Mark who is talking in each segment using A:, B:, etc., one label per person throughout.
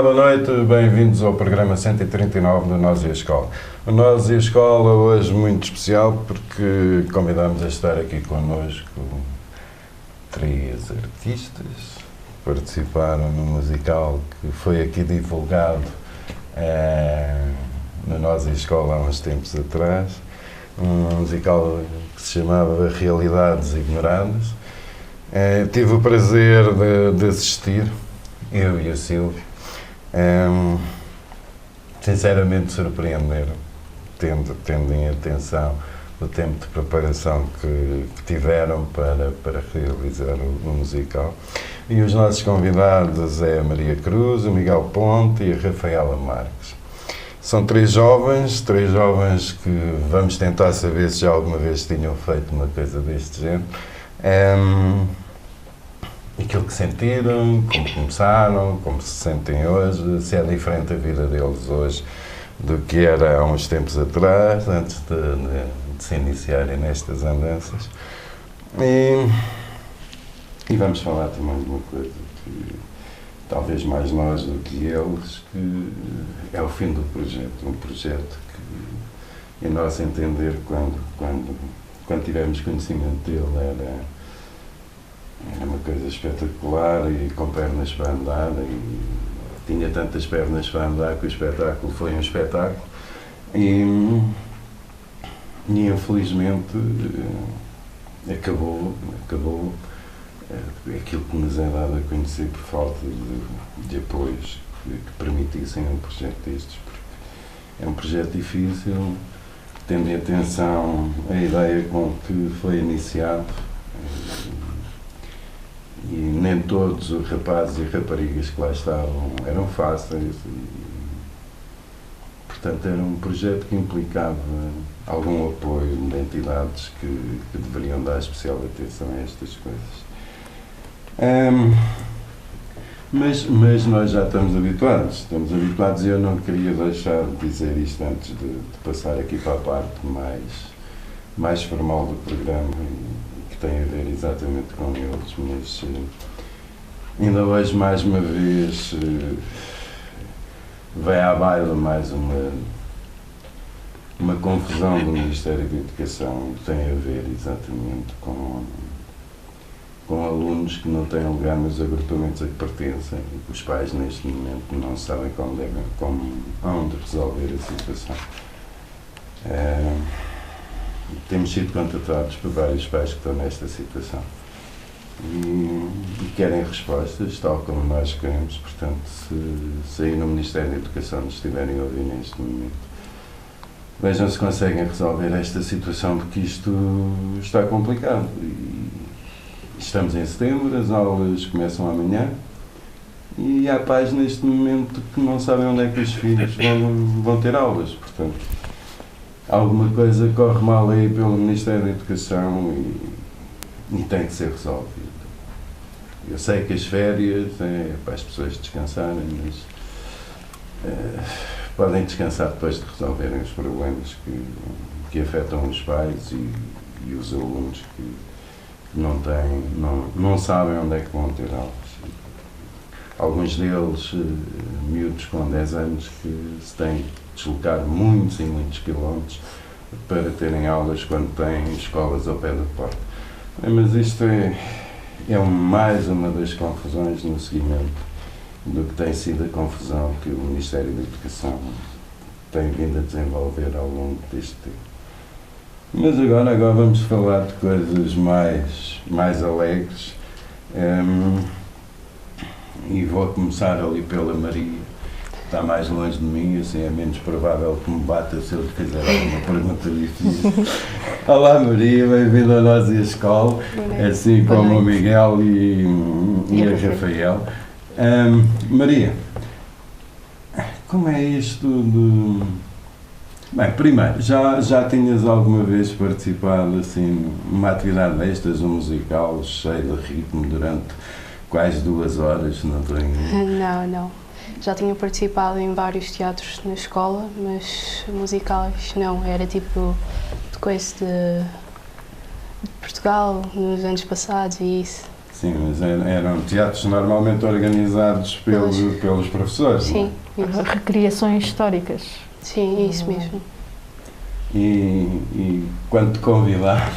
A: Olá, boa noite, bem-vindos ao programa 139 do Nós e a Escola. O Nós e a Escola hoje muito especial porque convidamos a estar aqui connosco 3 artistas que participaram no musical que foi aqui divulgado no Nós e a Escola há uns tempos atrás. Um musical que se chamava Realidades Ignoradas. Tive o prazer de assistir, eu e a Silvia. Sinceramente surpreenderam, tendo em atenção o tempo de preparação que tiveram para realizar o musical. E os nossos convidados é a Maria Cruz, o Miguel Ponte e a Rafaela Marques. São 3 jovens que vamos tentar saber se já alguma vez tinham feito uma coisa deste género. Aquilo que sentiram, como começaram, como se sentem hoje, se é diferente a vida deles hoje do que era há uns tempos atrás, antes de se iniciarem nestas andanças. E vamos falar também de uma coisa que talvez mais nós do que eles, que é o fim do projeto, um projeto que, em nosso entender, quando tivemos conhecimento dele, era uma coisa espetacular e com pernas para andar, e tinha tantas pernas para andar que o espetáculo foi um espetáculo e infelizmente acabou aquilo que nos é dado a conhecer por falta de apoios que permitissem um projeto destes, porque é um projeto difícil, tendo em atenção a ideia com que foi iniciado. E nem todos os rapazes e raparigas que lá estavam eram fáceis e, portanto, era um projeto que implicava algum apoio de entidades que deveriam dar especial atenção a estas coisas. Mas nós já estamos habituados e eu não queria deixar de dizer isto antes de passar aqui para a parte mais formal do programa, que tem a ver exatamente com eles, mas ainda hoje, mais uma vez, vai à baila mais uma confusão do Ministério da Educação que tem a ver exatamente com alunos que não têm lugar nos agrupamentos a que pertencem e que os pais, neste momento, não sabem onde resolver a situação. Temos sido contatados por vários pais que estão nesta situação e querem respostas, tal como nós queremos. Portanto, se aí no Ministério da Educação nos estiverem a ouvir neste momento, vejam se conseguem resolver esta situação, porque isto está complicado. E estamos em setembro, as aulas começam amanhã e há pais neste momento que não sabem onde é que os filhos vão ter aulas. Portanto, alguma coisa corre mal aí pelo Ministério da Educação e tem que ser resolvido. Eu sei que as férias é para as pessoas descansarem, mas podem descansar depois de resolverem os problemas que afetam os pais e os alunos que não sabem onde é que vão ter aulas. Alguns deles, miúdos com 10 anos, que se têm de deslocar muitos e muitos quilómetros para terem aulas quando têm escolas ao pé da porta. Mas isto é mais uma das confusões no seguimento do que tem sido a confusão que o Ministério da Educação tem vindo a desenvolver ao longo deste tempo. Mas agora vamos falar de coisas mais alegres. E vou começar ali pela Maria, que está mais longe de mim, assim é menos provável que me bata se eu lhe fizer alguma pergunta difícil. Olá Maria, bem-vinda a Nós e a Escola, assim como o Miguel e a Rafael. Maria, como é isto de... Bem, primeiro, já tinhas alguma vez participado assim numa atividade destas, um musical cheio de ritmo durante quase 2 horas, não tenho?
B: Não. Já tinha participado em vários teatros na escola, mas musicais não. Era tipo de coisa de Portugal nos anos passados e isso.
A: Sim, mas eram teatros normalmente organizados pelos professores.
B: Sim, isso.
C: Recriações históricas.
B: Sim, isso mesmo.
A: E quando te convidaram,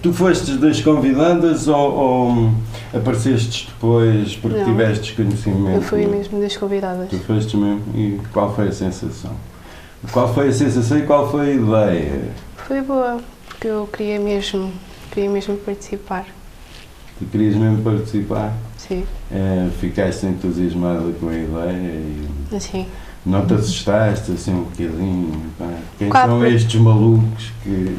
A: tu fostes das convidadas ou apareceste depois porque
B: Não,
A: tiveste conhecimento?
B: Eu fui mesmo das convidadas.
A: Tu foste mesmo? E qual foi a sensação? Qual foi a sensação e qual foi a ideia?
B: Foi boa, porque eu queria mesmo participar.
A: Tu querias mesmo participar?
B: Sim,
A: Ficaste entusiasmada com a ideia e
B: assim.
A: não te assustaste assim um bocadinho? Pá? Quem
B: Claro,
A: são
B: porque-
A: estes malucos que...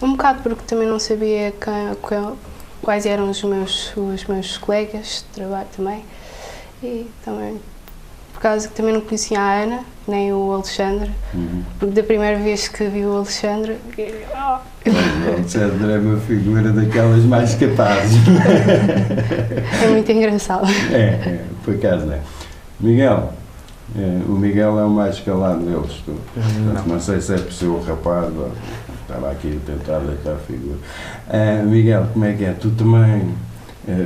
B: Um bocado porque também não sabia quais eram os meus colegas de trabalho também. E também, por causa que também não conhecia a Ana, nem o Alexandre, porque da primeira vez que vi o Alexandre,
A: O Alexandre é uma figura daquelas mais capazes.
B: é muito engraçado.
A: Por acaso é. Miguel, o Miguel é o mais calado deles todos. Portanto, não sei se é por ser o rapaz, ou, estava aqui a tentar deitar a figura. Miguel, como é que é? Tu também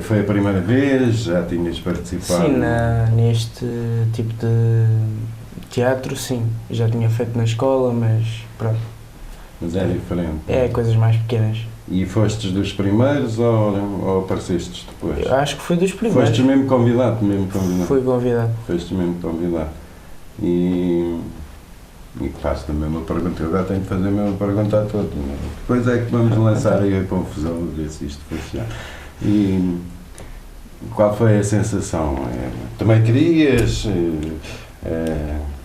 A: foi a primeira vez? Já tinhas participado?
D: Sim, neste tipo de teatro, sim. Já tinha feito na escola, mas pronto.
A: Mas é diferente.
D: É coisas mais pequenas.
A: E fostes dos primeiros ou apareceste depois?
D: Eu acho que foi dos primeiros.
A: Fostes mesmo convidado?
D: Fui convidado.
A: Foste mesmo convidado. E faço-te a mesma pergunta, eu agora tenho de fazer a mesma pergunta a todos. Depois é que vamos lançar aí a confusão, ver se isto funciona. E qual foi a sensação? Também querias?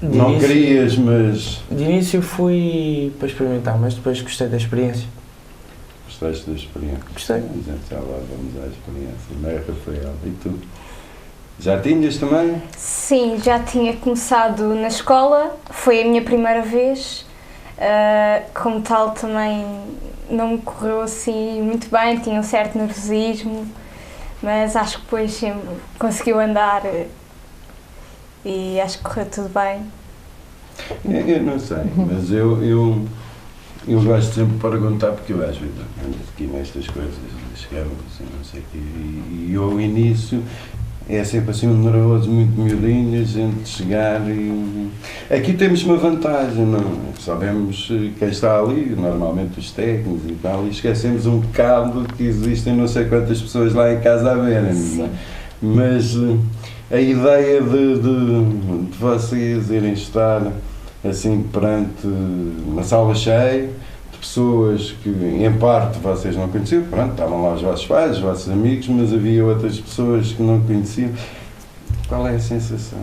A: Não
D: início-
A: querias, mas
D: De início fui para experimentar, mas depois gostei da experiência.
A: gostaste da experiência?
D: Gostei.
A: Já lá vamos à experiência. Não é, Rafael? E tu? Já tinhas também?
E: Sim, já tinha começado na escola, foi a minha primeira vez. Como tal, também não me correu assim muito bem, tinha um certo nervosismo, mas acho que depois sempre conseguiu andar e acho que correu tudo bem.
A: Eu não sei, mas eu gosto sempre de perguntar, porque eu às vezes ando aqui nestas coisas, chegamos assim, não sei o quê, e eu ao início é sempre assim um nervoso muito miudinho, a gente chegar e... Aqui temos uma vantagem, não é? Sabemos quem está ali, normalmente os técnicos e tal, e esquecemos um bocado que existem não sei quantas pessoas lá em casa a verem, não é? Mas a ideia de vocês irem estar assim perante uma sala cheia de pessoas que em parte vocês não conheciam, pronto, estavam lá os vossos pais, os vossos amigos, mas havia outras pessoas que não conheciam. Qual é a sensação?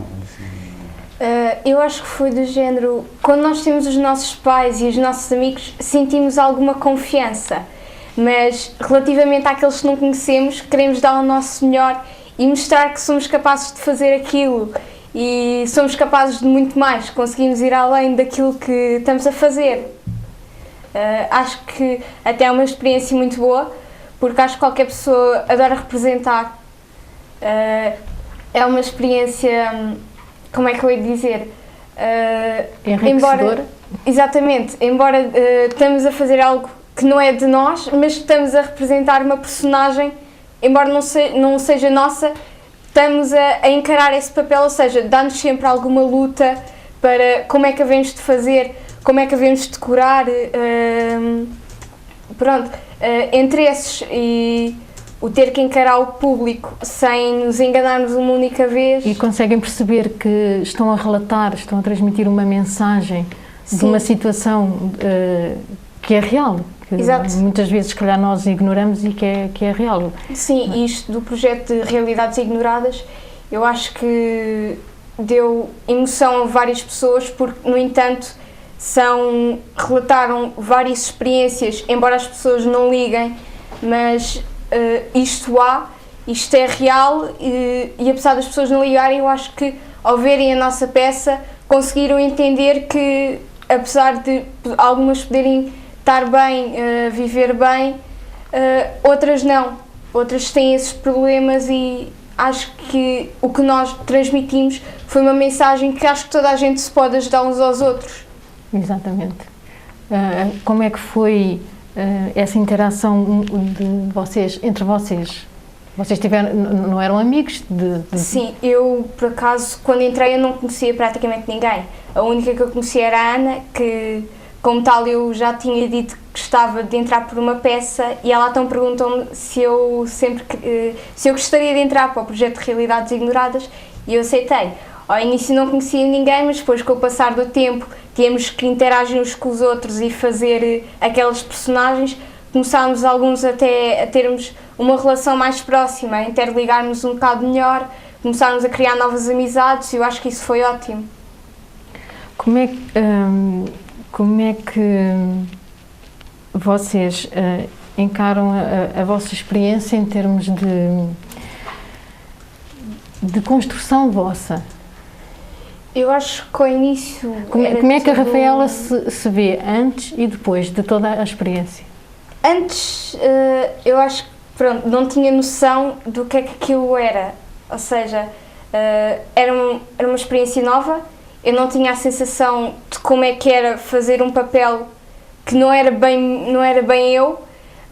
E: Eu acho que foi do género, quando nós temos os nossos pais e os nossos amigos, sentimos alguma confiança, mas relativamente àqueles que não conhecemos, queremos dar o nosso melhor e mostrar que somos capazes de fazer aquilo e somos capazes de muito mais, conseguimos ir além daquilo que estamos a fazer. Acho que até é uma experiência muito boa, porque acho que qualquer pessoa adora representar. É uma experiência, como é que eu ia dizer?
C: Enriquecedora.
E: Exatamente, embora estamos a fazer algo que não é de nós, mas estamos a representar uma personagem, embora não seja nossa, estamos a encarar esse papel, ou seja, dá-nos sempre alguma luta para como é que havemos de fazer, como é que havemos de decorar, entre esses e o ter que encarar o público sem nos enganarmos uma única vez.
C: E conseguem perceber que estão a relatar, estão a transmitir uma mensagem de
E: Sim.
C: uma situação que é real. Que
E: Exato.
C: muitas vezes, se calhar, nós ignoramos e que é real.
E: Sim, e isto do projeto de Realidades Ignoradas, eu acho que deu emoção a várias pessoas, porque, no entanto, relataram várias experiências, embora as pessoas não liguem, mas isto é real e apesar das pessoas não ligarem, eu acho que, ao verem a nossa peça, conseguiram entender que, apesar de algumas poderem estar bem, viver bem, outras não. Outras têm esses problemas e acho que o que nós transmitimos foi uma mensagem que acho que toda a gente se pode ajudar uns aos outros.
C: Exatamente. Como é que foi essa interação de vocês, entre vocês? Vocês tiveram, não eram amigos?
E: Sim, eu por acaso quando entrei eu não conhecia praticamente ninguém. A única que eu conhecia era a Ana, que como tal eu já tinha dito que gostava de entrar por uma peça e ela então perguntou-me se eu gostaria de entrar para o projeto de Realidades Ignoradas e eu aceitei. Ao início não conhecia ninguém, mas depois com o passar do tempo tínhamos que interagir uns com os outros e fazer aquelas personagens, começámos alguns até a termos uma relação mais próxima, a interligar-nos um bocado melhor, começámos a criar novas amizades e eu acho que isso foi ótimo.
C: Como é que vocês encaram a vossa experiência em termos de construção vossa?
E: Eu acho que ao início...
C: Como é que a Rafaela se vê antes e depois de toda a experiência?
E: Antes, eu acho que pronto, não tinha noção do que é que aquilo era. Ou seja, era uma experiência nova, eu não tinha a sensação de como é que era fazer um papel que não era bem eu,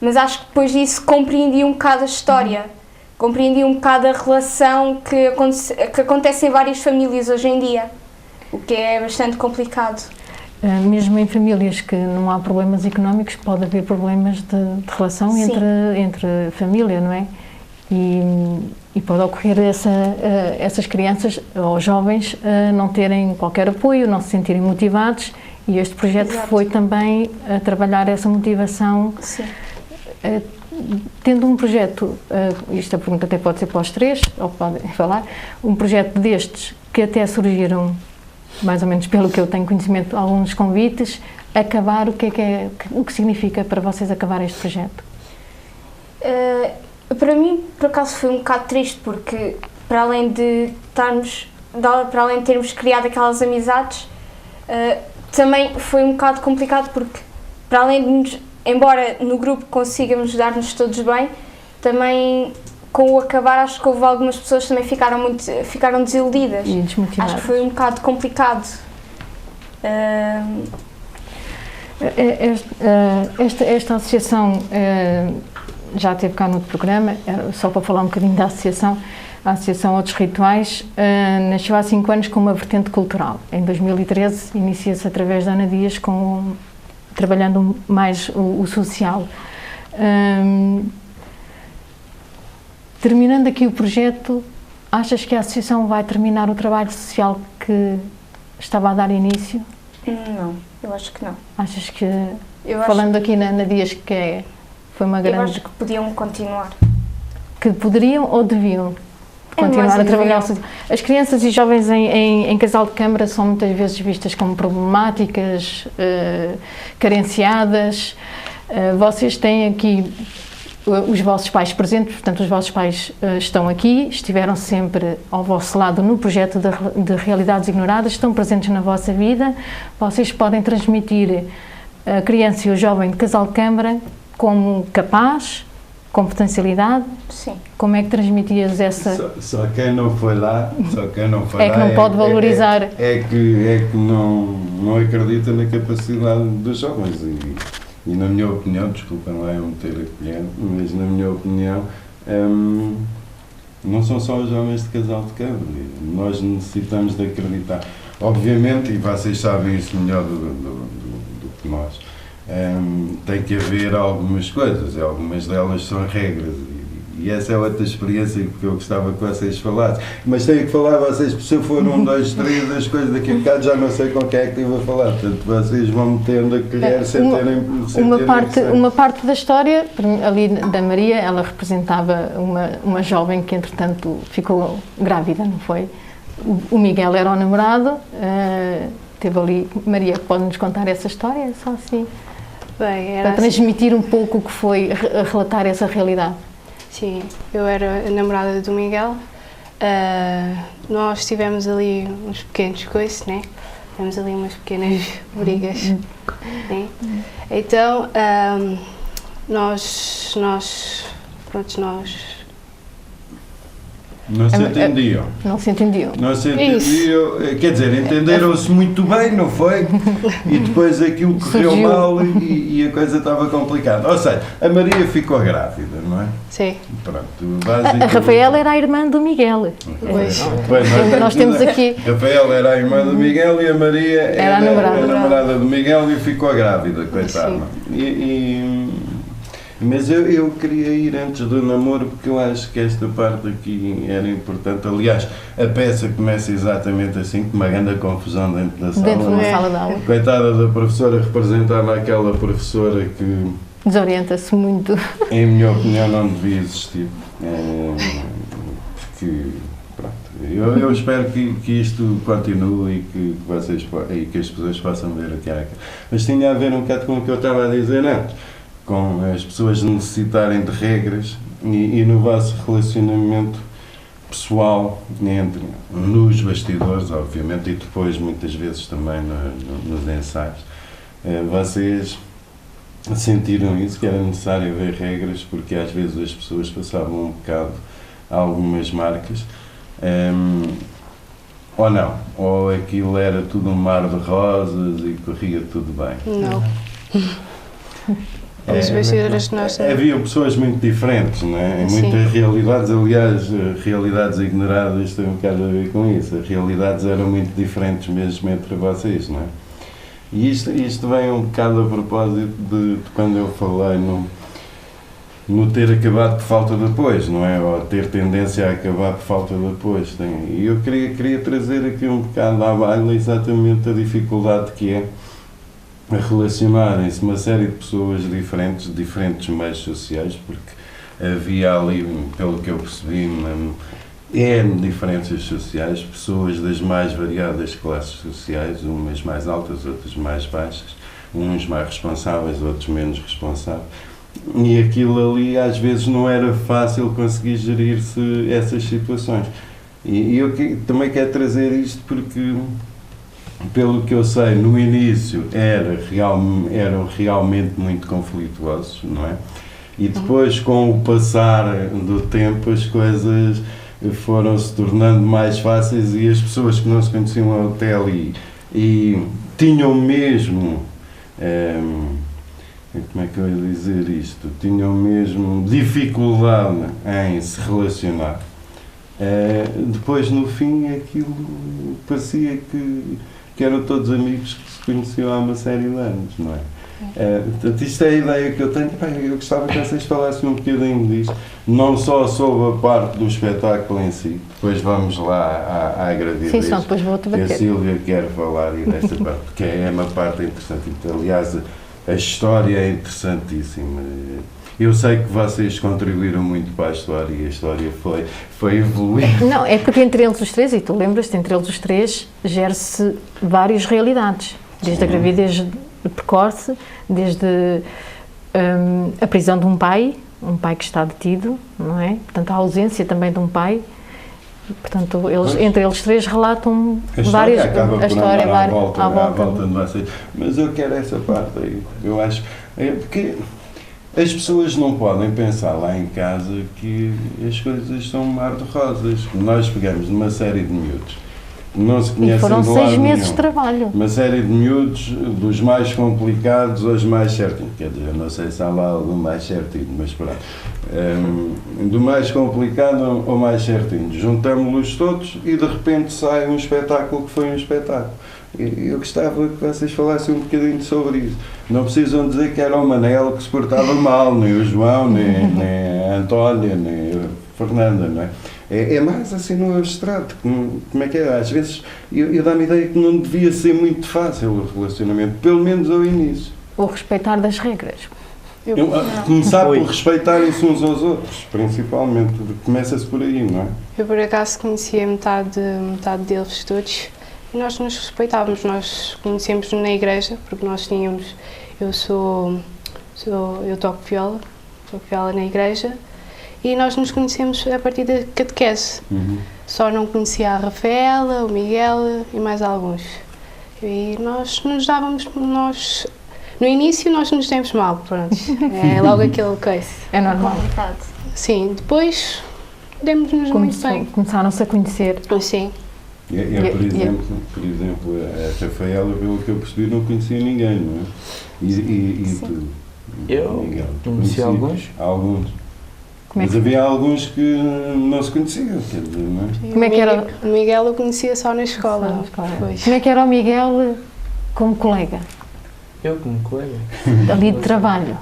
E: mas acho que depois disso compreendi um bocado a história, compreendi um bocado a relação que acontece em várias famílias hoje em dia, o que é bastante complicado.
C: Mesmo em famílias que não há problemas económicos, pode haver problemas de relação entre família, não é? E pode ocorrer essas crianças ou jovens não terem qualquer apoio, não se sentirem motivados, e este projeto
E: Exato.
C: foi também a trabalhar essa motivação.
E: Sim.
C: Tendo um projeto, isto a pergunta até pode ser para os três, ou podem falar, um projeto destes que até surgiram, mais ou menos pelo que eu tenho conhecimento, alguns convites, acabar, o que significa para vocês acabar este projeto?
E: Para mim, por acaso, foi um bocado triste, porque para além de termos criado aquelas amizades, também foi um bocado complicado, porque para além de embora no grupo consigamos dar-nos todos bem, também com o acabar acho que houve algumas pessoas que também ficaram desiludidas.
C: E desmotivadas.
E: Acho que foi um bocado complicado.
C: Esta associação já esteve cá no outro programa, só para falar um bocadinho da associação. A Associação Outros Rituais nasceu há 5 anos com uma vertente cultural. Em 2013 inicia-se através da Ana Dias trabalhando mais o social. Terminando aqui o projeto, achas que a associação vai terminar o trabalho social que estava a dar início?
E: Não, eu acho que não.
C: Achas que, falando aqui na Ana Dias, que foi uma grande...
E: Eu acho que podiam continuar.
C: Que poderiam ou deviam continuar a trabalhar? As crianças e jovens em casal de câmara são muitas vezes vistas como problemáticas, carenciadas. Vocês têm aqui os vossos pais presentes, portanto os vossos pais estão aqui, estiveram sempre ao vosso lado no projeto de Realidades Ignoradas, estão presentes na vossa vida. Vocês podem transmitir a criança e o jovem de casal de câmara como capaz, com potencialidade.
E: Sim.
C: Como é que transmitias essa...
A: Só quem não foi lá,
C: é que não pode valorizar.
A: É que não acredita na capacidade dos jovens. E na minha opinião, desculpa, não é eu meter a colher, mas na minha opinião, não são só os jovens de casal de câmara. Nós necessitamos de acreditar. Obviamente, e vocês sabem isso melhor do que nós, tem que haver algumas coisas, algumas delas são regras, e essa é outra experiência que eu gostava que vocês falassem, mas tenho que falar vocês, se eu for 1, 2, 3, as coisas daqui a bocado já não sei com quem é que estive a falar, portanto vocês vão metendo a colher sem terem
C: uma parte da história, ali da Maria, ela representava uma jovem que entretanto ficou grávida, não foi? O Miguel era o namorado, teve ali, Maria, pode-nos contar essa história, só assim?
B: Bem,
C: para transmitir um pouco o que foi relatar essa realidade.
B: Sim, eu era a namorada do Miguel. Nós tivemos ali uns pequenos coices, né? Tivemos ali umas pequenas brigas, né? Então,
A: Não se entendiam.
C: Não se entendiam.
A: Não se entendiam, quer dizer, entenderam-se muito bem, não foi? E depois aquilo correu
C: Surgiu.
A: mal e a coisa estava complicada. Ou seja, a Maria ficou grávida, não é?
B: Sim.
A: Pronto,
C: A Rafaela era a irmã do Miguel. Nós temos aqui.
A: Rafaela era a irmã do Miguel e a Maria era
C: a
A: a namorada do Miguel e ficou grávida, coitada. Mas eu queria ir antes do namoro porque eu acho que esta parte aqui era importante. Aliás, a peça começa exatamente assim, com uma grande confusão dentro da sala.
C: Dentro de uma sala de aula.
A: Coitada da professora, representava aquela professora que,
C: Desorienta-se muito.
A: em minha opinião, não devia existir. Porque, pronto, eu espero que isto continue e que vocês e que as pessoas possam ver o que é. Mas tinha a ver um bocado com o que eu estava a dizer antes, com as pessoas necessitarem de regras e no vosso relacionamento pessoal, nos bastidores, obviamente, e depois, muitas vezes, também nos ensaios, vocês sentiram isso, que era necessário haver regras, porque às vezes as pessoas passavam um bocado algumas marcas, ou não, ou aquilo era tudo um mar de rosas e corria tudo bem.
B: Não. Os bastidores nós...
A: Havia pessoas muito diferentes, não é? Em
B: Sim.
A: muitas realidades, aliás, realidades ignoradas têm um bocado a ver com isso. As realidades eram muito diferentes mesmo entre vocês, não é? E isto vem um bocado a propósito de quando eu falei no ter acabado por falta de apoio, não é? Ou ter tendência a acabar por falta de apoio. E eu queria trazer aqui um bocado à baila exatamente a dificuldade que é a relacionarem-se uma série de pessoas diferentes, diferentes meios sociais, porque havia ali, pelo que eu percebi, diferenças sociais, pessoas das mais variadas classes sociais, umas mais altas, outras mais baixas, uns mais responsáveis, outros menos responsáveis, e aquilo ali às vezes não era fácil conseguir gerir-se essas situações. E eu também quero trazer isto porque, pelo que eu sei, no início eram realmente muito conflituosos, não é? E depois, com o passar do tempo, as coisas foram se tornando mais fáceis e as pessoas que não se conheciam até ali e tinham mesmo, como é que eu ia dizer isto? Tinham mesmo dificuldade em se relacionar. Depois, no fim, aquilo parecia que eram todos amigos que se conheciam há uma série de anos, não é? Portanto, isto é a ideia que eu tenho. Eu gostava que vocês falassem um bocadinho disto, não só sobre a parte do espetáculo em si, depois vamos lá à gravidez.
C: Sim, senão depois vou-te bater.
A: A Sílvia quer falar e desta parte, porque é uma parte interessante. Aliás, a história é interessantíssima. Eu sei que vocês contribuíram muito para a história e a história foi evoluindo.
C: Não, é porque entre eles os três, e tu lembras-te, entre eles os três, gera-se várias realidades. Desde a gravidez precoce, desde a prisão de um pai que está detido, não é? Portanto, a ausência também de um pai. Portanto, entre eles três relatam várias...
A: A história
C: à
A: volta de vocês. Mas eu quero essa parte aí. Eu acho... porque as pessoas não podem pensar lá em casa que as coisas são um mar de rosas. Nós pegamos numa série de miúdos que não se conhecem
C: e foram
A: de
C: 6
A: lado
C: meses
A: nenhum.
C: de trabalho.
A: Uma série de miúdos, dos mais complicados aos mais certinhos. Quer dizer, não sei se há lá algum mais certinho, mas pronto. Do mais complicado ao mais certinho. Juntamos-los todos e de repente sai um espetáculo que foi um espetáculo. Eu gostava que vocês falassem um bocadinho sobre isso. Não precisam dizer que era o Manel que se portava mal, nem o João, nem a Antónia, nem a Fernanda, não é? É mais assim no abstrato. Como é que é? Às vezes eu dá-me a ideia que não devia ser muito fácil o relacionamento, pelo menos ao início.
C: O respeitar das regras.
A: Começar por respeitarem-se uns aos outros, principalmente. Começa-se por aí, não é?
B: Eu, por acaso, conhecia metade deles todos e nós nos respeitávamos. Nós conhecemos na igreja, porque nós tínhamos... Eu toco viola na igreja, e nós nos conhecemos a partir da catequese. Só não conhecia a Rafaela, o Miguel e mais alguns. E nós nos dávamos... No início nós nos demos mal, pronto. É logo aquele coisa.
C: É normal.
B: Sim, depois demos-nos muito bem.
C: Começaram-se a conhecer.
B: Sim.
A: Eu, por exemplo, a Rafaela, pelo que eu percebi, não conhecia ninguém, não é? E tu?
D: Eu
A: Miguel,
D: conheci alguns.
A: Alguns.
C: Como é
A: Mas
C: que,
A: havia alguns que não se conheciam, quer dizer, não é?
C: Como é que era?
B: O Miguel eu conhecia só na escola.
C: Só na escola.
B: Depois.
C: como é que era o Miguel como colega,
D: Eu como colega.
C: ali de trabalho?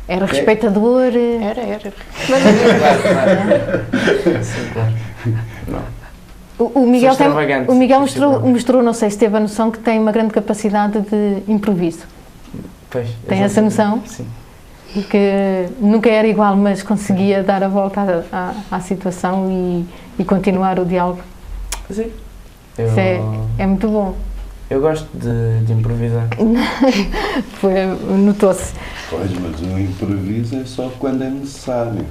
C: Era respeitador?
B: Era.
D: Sim, claro. Não.
C: O Miguel,
D: Sou extravagante,
C: o Miguel
D: sou
C: mostrou, não sei se teve a noção, que tem uma grande capacidade de improviso.
D: Pois,
C: Tem essa noção?
D: Sim.
C: Que nunca era igual, mas conseguia dar a volta à situação e continuar o diálogo.
D: Sim.
C: Isso é muito bom.
D: Eu gosto de improvisar.
C: Notou-se.
A: Pois, mas o improviso é só quando é necessário.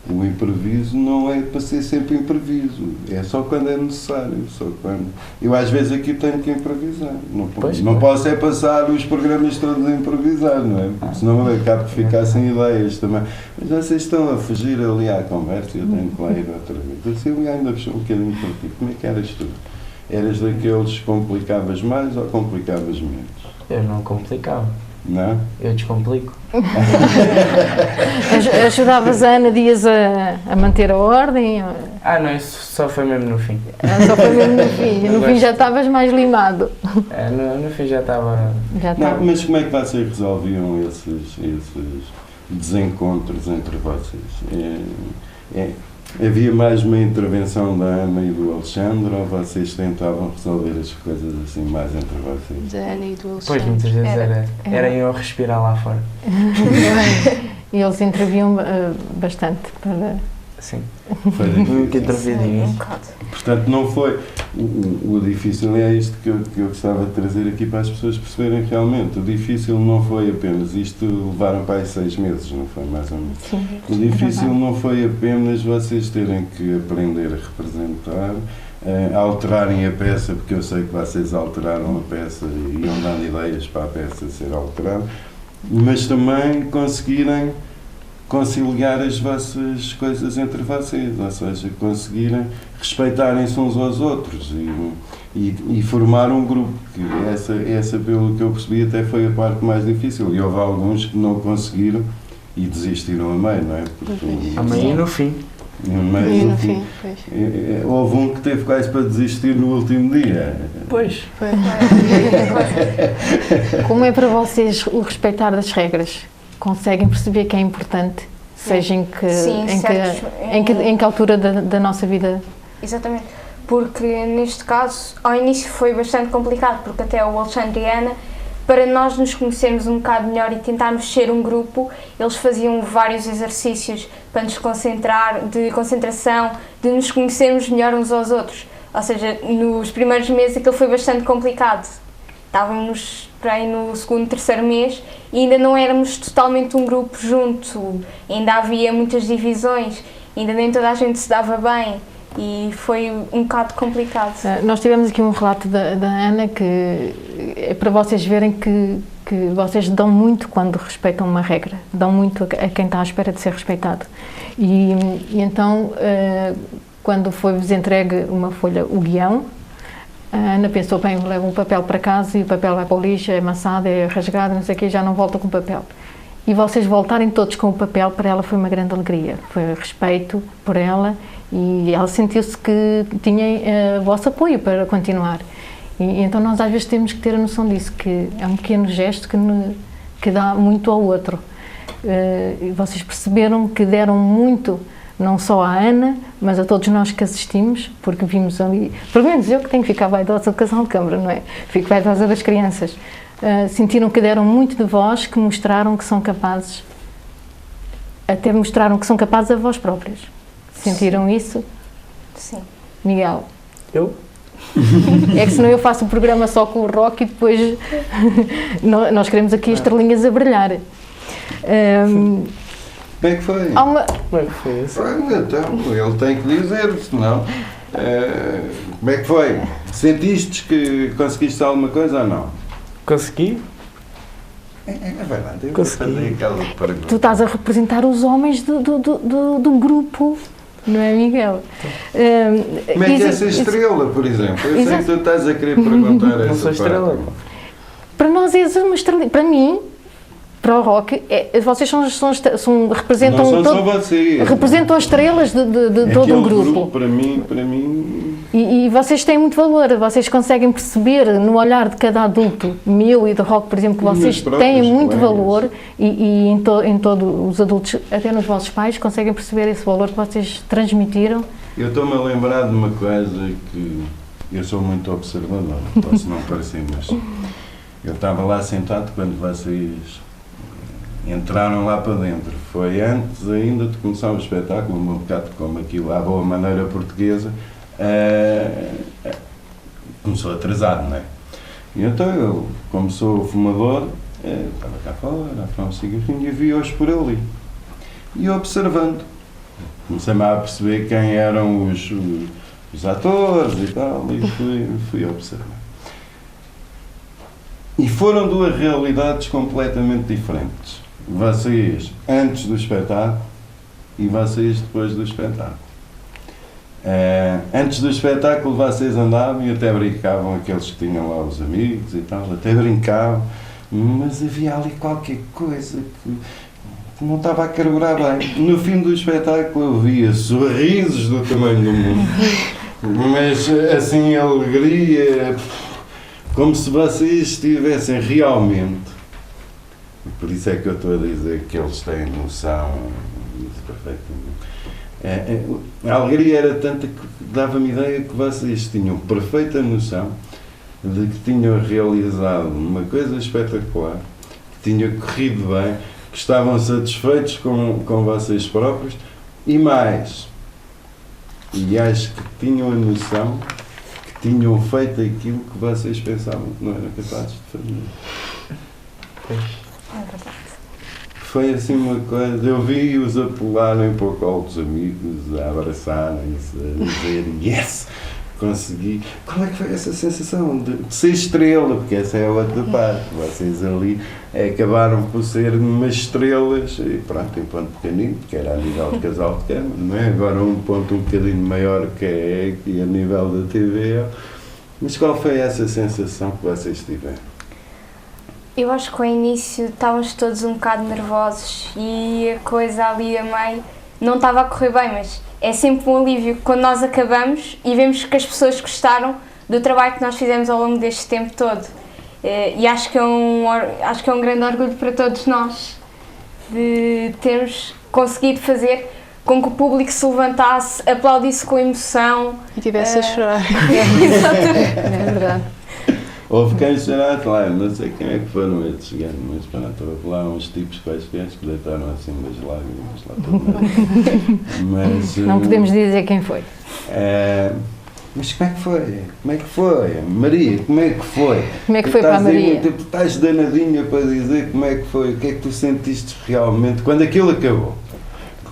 A: O improviso não é para ser sempre improviso, é só quando é necessário. Só quando... Eu às vezes aqui tenho que improvisar. Não posso é passar os programas todos a improvisar, não é? Porque senão eu acabo de ficar sem ideias também. Mas vocês estão a fugir ali à conversa e eu tenho que lá ir outra vez. Assim eu ainda puxou um bocadinho por ti. Como é que eras tu? Eras daqueles que complicavas mais ou complicavas menos?
D: Eu não complicava.
A: Não?
D: Eu descomplico.
C: Ajudavas a Ana Dias a manter a ordem?
D: Não, isso só foi mesmo no fim.
C: Só foi mesmo no fim. No fim já estavas mais limado.
D: No fim já estava...
A: Não, mas como é que vocês resolviam esses desencontros entre vocês? Havia mais uma intervenção da Ana e do Alexandre ou vocês tentavam resolver as coisas assim mais entre vocês?
B: Da Ana e do Alexandre.
D: Pois, muitas vezes era eu respirar lá fora.
C: E eles interviam bastante para...
D: Sim.
A: Foi
D: Nunca
A: difícil.
D: intervi nisso.
A: Portanto, não foi... O difícil é isto que eu gostava de trazer aqui para as pessoas perceberem realmente. O difícil não foi apenas isto, levaram para aí 6 meses, não foi mais ou menos?
C: Sim.
A: O difícil não foi apenas vocês terem que aprender a representar, alterarem a peça, porque eu sei que vocês alteraram a peça e iam dando ideias para a peça ser alterada, mas também conseguirem conciliar as vossas coisas entre vocês, ou seja, conseguirem respeitarem-se uns aos outros e formar um grupo, que essa, pelo que eu percebi, até foi a parte mais difícil, e houve alguns que não conseguiram e desistiram a meio, não é?
D: A meio e no fim.
B: No fim, pois.
A: Houve um que teve quase para desistir no último dia.
D: Pois.
C: Como é para vocês o respeitar das regras? Conseguem perceber que é importante, seja em que altura da nossa vida?
E: Exatamente, porque neste caso, ao início foi bastante complicado, porque até o Alexandre e a Ana, para nós nos conhecermos um bocado melhor e tentarmos ser um grupo, eles faziam vários exercícios para nos concentrar, de concentração, de nos conhecermos melhor uns aos outros. Ou seja, nos primeiros meses aquilo foi bastante complicado. Estávamos para aí no segundo, terceiro mês e ainda não éramos totalmente um grupo junto, ainda havia muitas divisões, ainda nem toda a gente se dava bem e foi um bocado complicado.
C: Nós tivemos aqui um relato da Ana que é para vocês verem que vocês dão muito quando respeitam uma regra, dão muito a quem está à espera de ser respeitado. E então, quando foi-vos entregue uma folha, o guião, a Ana pensou, bem, leva um papel para casa e o papel vai para o lixo, é amassado, é rasgado, não sei o quê, já não volta com o papel. E vocês voltarem todos com o papel, para ela foi uma grande alegria, foi respeito por ela e ela sentiu-se que tinha vosso apoio para continuar. E então nós às vezes temos que ter a noção disso, que é um pequeno gesto que dá muito ao outro. E vocês perceberam que deram muito, não só à Ana, mas a todos nós que assistimos, porque vimos ali, pelo menos eu que tenho que ficar vaidosa do casal de câmara, não é? Fico vaidosa das crianças. Sentiram que deram muito de vós, que mostraram que são capazes, até mostraram que são capazes a vós próprios. Sentiram isso?
E: Sim.
C: Miguel?
D: Eu?
C: É que senão eu faço o programa só com o rock e depois nós queremos aqui as estrelinhas a brilhar.
A: Como é que foi?
D: Como é que foi isso?
A: Então, ele tem que dizer, senão... como é que foi? Sentiste que conseguiste alguma coisa ou não?
D: Consegui?
A: É verdade, eu
D: consegui.
A: vou fazer aquela pergunta.
C: Tu estás a representar os homens do grupo Não é, Miguel?
A: Como é que é ser estrela, por exemplo? Eu sei que tu estás a querer perguntar
D: Não
A: essa
D: sou estrela.
A: parte.
C: Para nós és uma estrela. Para mim, para o rock, vocês representam
A: Não são só vocês.
C: representam as estrelas de todo um
A: Aquele
C: grupo.
A: Para mim...
C: E vocês têm muito valor, vocês conseguem perceber no olhar de cada adulto, meu e do rock, por exemplo, que
A: Meus
C: vocês
A: próprios
C: têm muito
A: colegas.
C: valor e em todos os adultos, até nos vossos pais, conseguem perceber esse valor que vocês transmitiram.
A: Eu estou-me a lembrar de uma coisa que eu sou muito observador, posso não parecer, mas eu estava lá sentado quando vocês entraram lá para dentro. Foi antes ainda de começar o espetáculo, um bocado como aquilo à boa maneira portuguesa, começou atrasado, não é? E então eu, como sou fumador, estava cá fora, a fumar um cigarrinho e vi-os por ali. E observando, comecei-me a perceber quem eram os atores e tal, e fui observar. E foram duas realidades completamente diferentes. Vocês antes do espetáculo e vocês depois do espetáculo. Antes do espetáculo vocês andavam e até brincavam, aqueles que tinham lá os amigos e tal, até brincavam, mas havia ali qualquer coisa que não estava a carburar bem. No fim do espetáculo eu via sorrisos do tamanho do mundo, mas assim alegria, como se vocês estivessem realmente, por isso é que eu estou a dizer que eles têm noção disso perfeitamente. A alegria era tanta que dava-me ideia que vocês tinham perfeita noção de que tinham realizado uma coisa espetacular, que tinha corrido bem, que estavam satisfeitos com vocês próprios e mais. E acho que tinham a noção que tinham feito aquilo que vocês pensavam que não eram capazes de fazer.
E: É verdade.
A: Foi assim uma coisa, eu vi-os a pularem para o colo dos amigos, a abraçarem-se, a dizer yes, consegui. Qual é que foi essa sensação de ser estrela? Porque essa é a outra parte. Vocês ali acabaram por ser umas estrelas, e pronto, em ponto pequenino, que era a nível de casal de cama, não é? Agora um ponto um bocadinho maior que é aqui a nível da TV. Mas qual foi essa sensação que vocês tiveram?
E: Eu acho que ao início estávamos todos um bocado nervosos e a coisa ali a meio não estava a correr bem, mas é sempre um alívio quando nós acabamos e vemos que as pessoas gostaram do trabalho que nós fizemos ao longo deste tempo todo. E acho que é um grande orgulho para todos nós de termos conseguido fazer com que o público se levantasse, aplaudisse com emoção.
B: E tivesse a chorar.
E: Exatamente.
C: É verdade.
A: Houve quem chorasse lá, não sei quem é que foram esses gajos, mas pronto, houve lá uns tipos quaisquer que deitaram assim umas lágrimas lá todo. Mas
C: Não podemos dizer quem foi.
A: mas como é que foi? Como é que foi? Maria, como é que foi?
C: Como é que foi para a Maria?
A: Tu estás danadinha para dizer como é que foi, o que é que tu sentiste realmente quando aquilo acabou?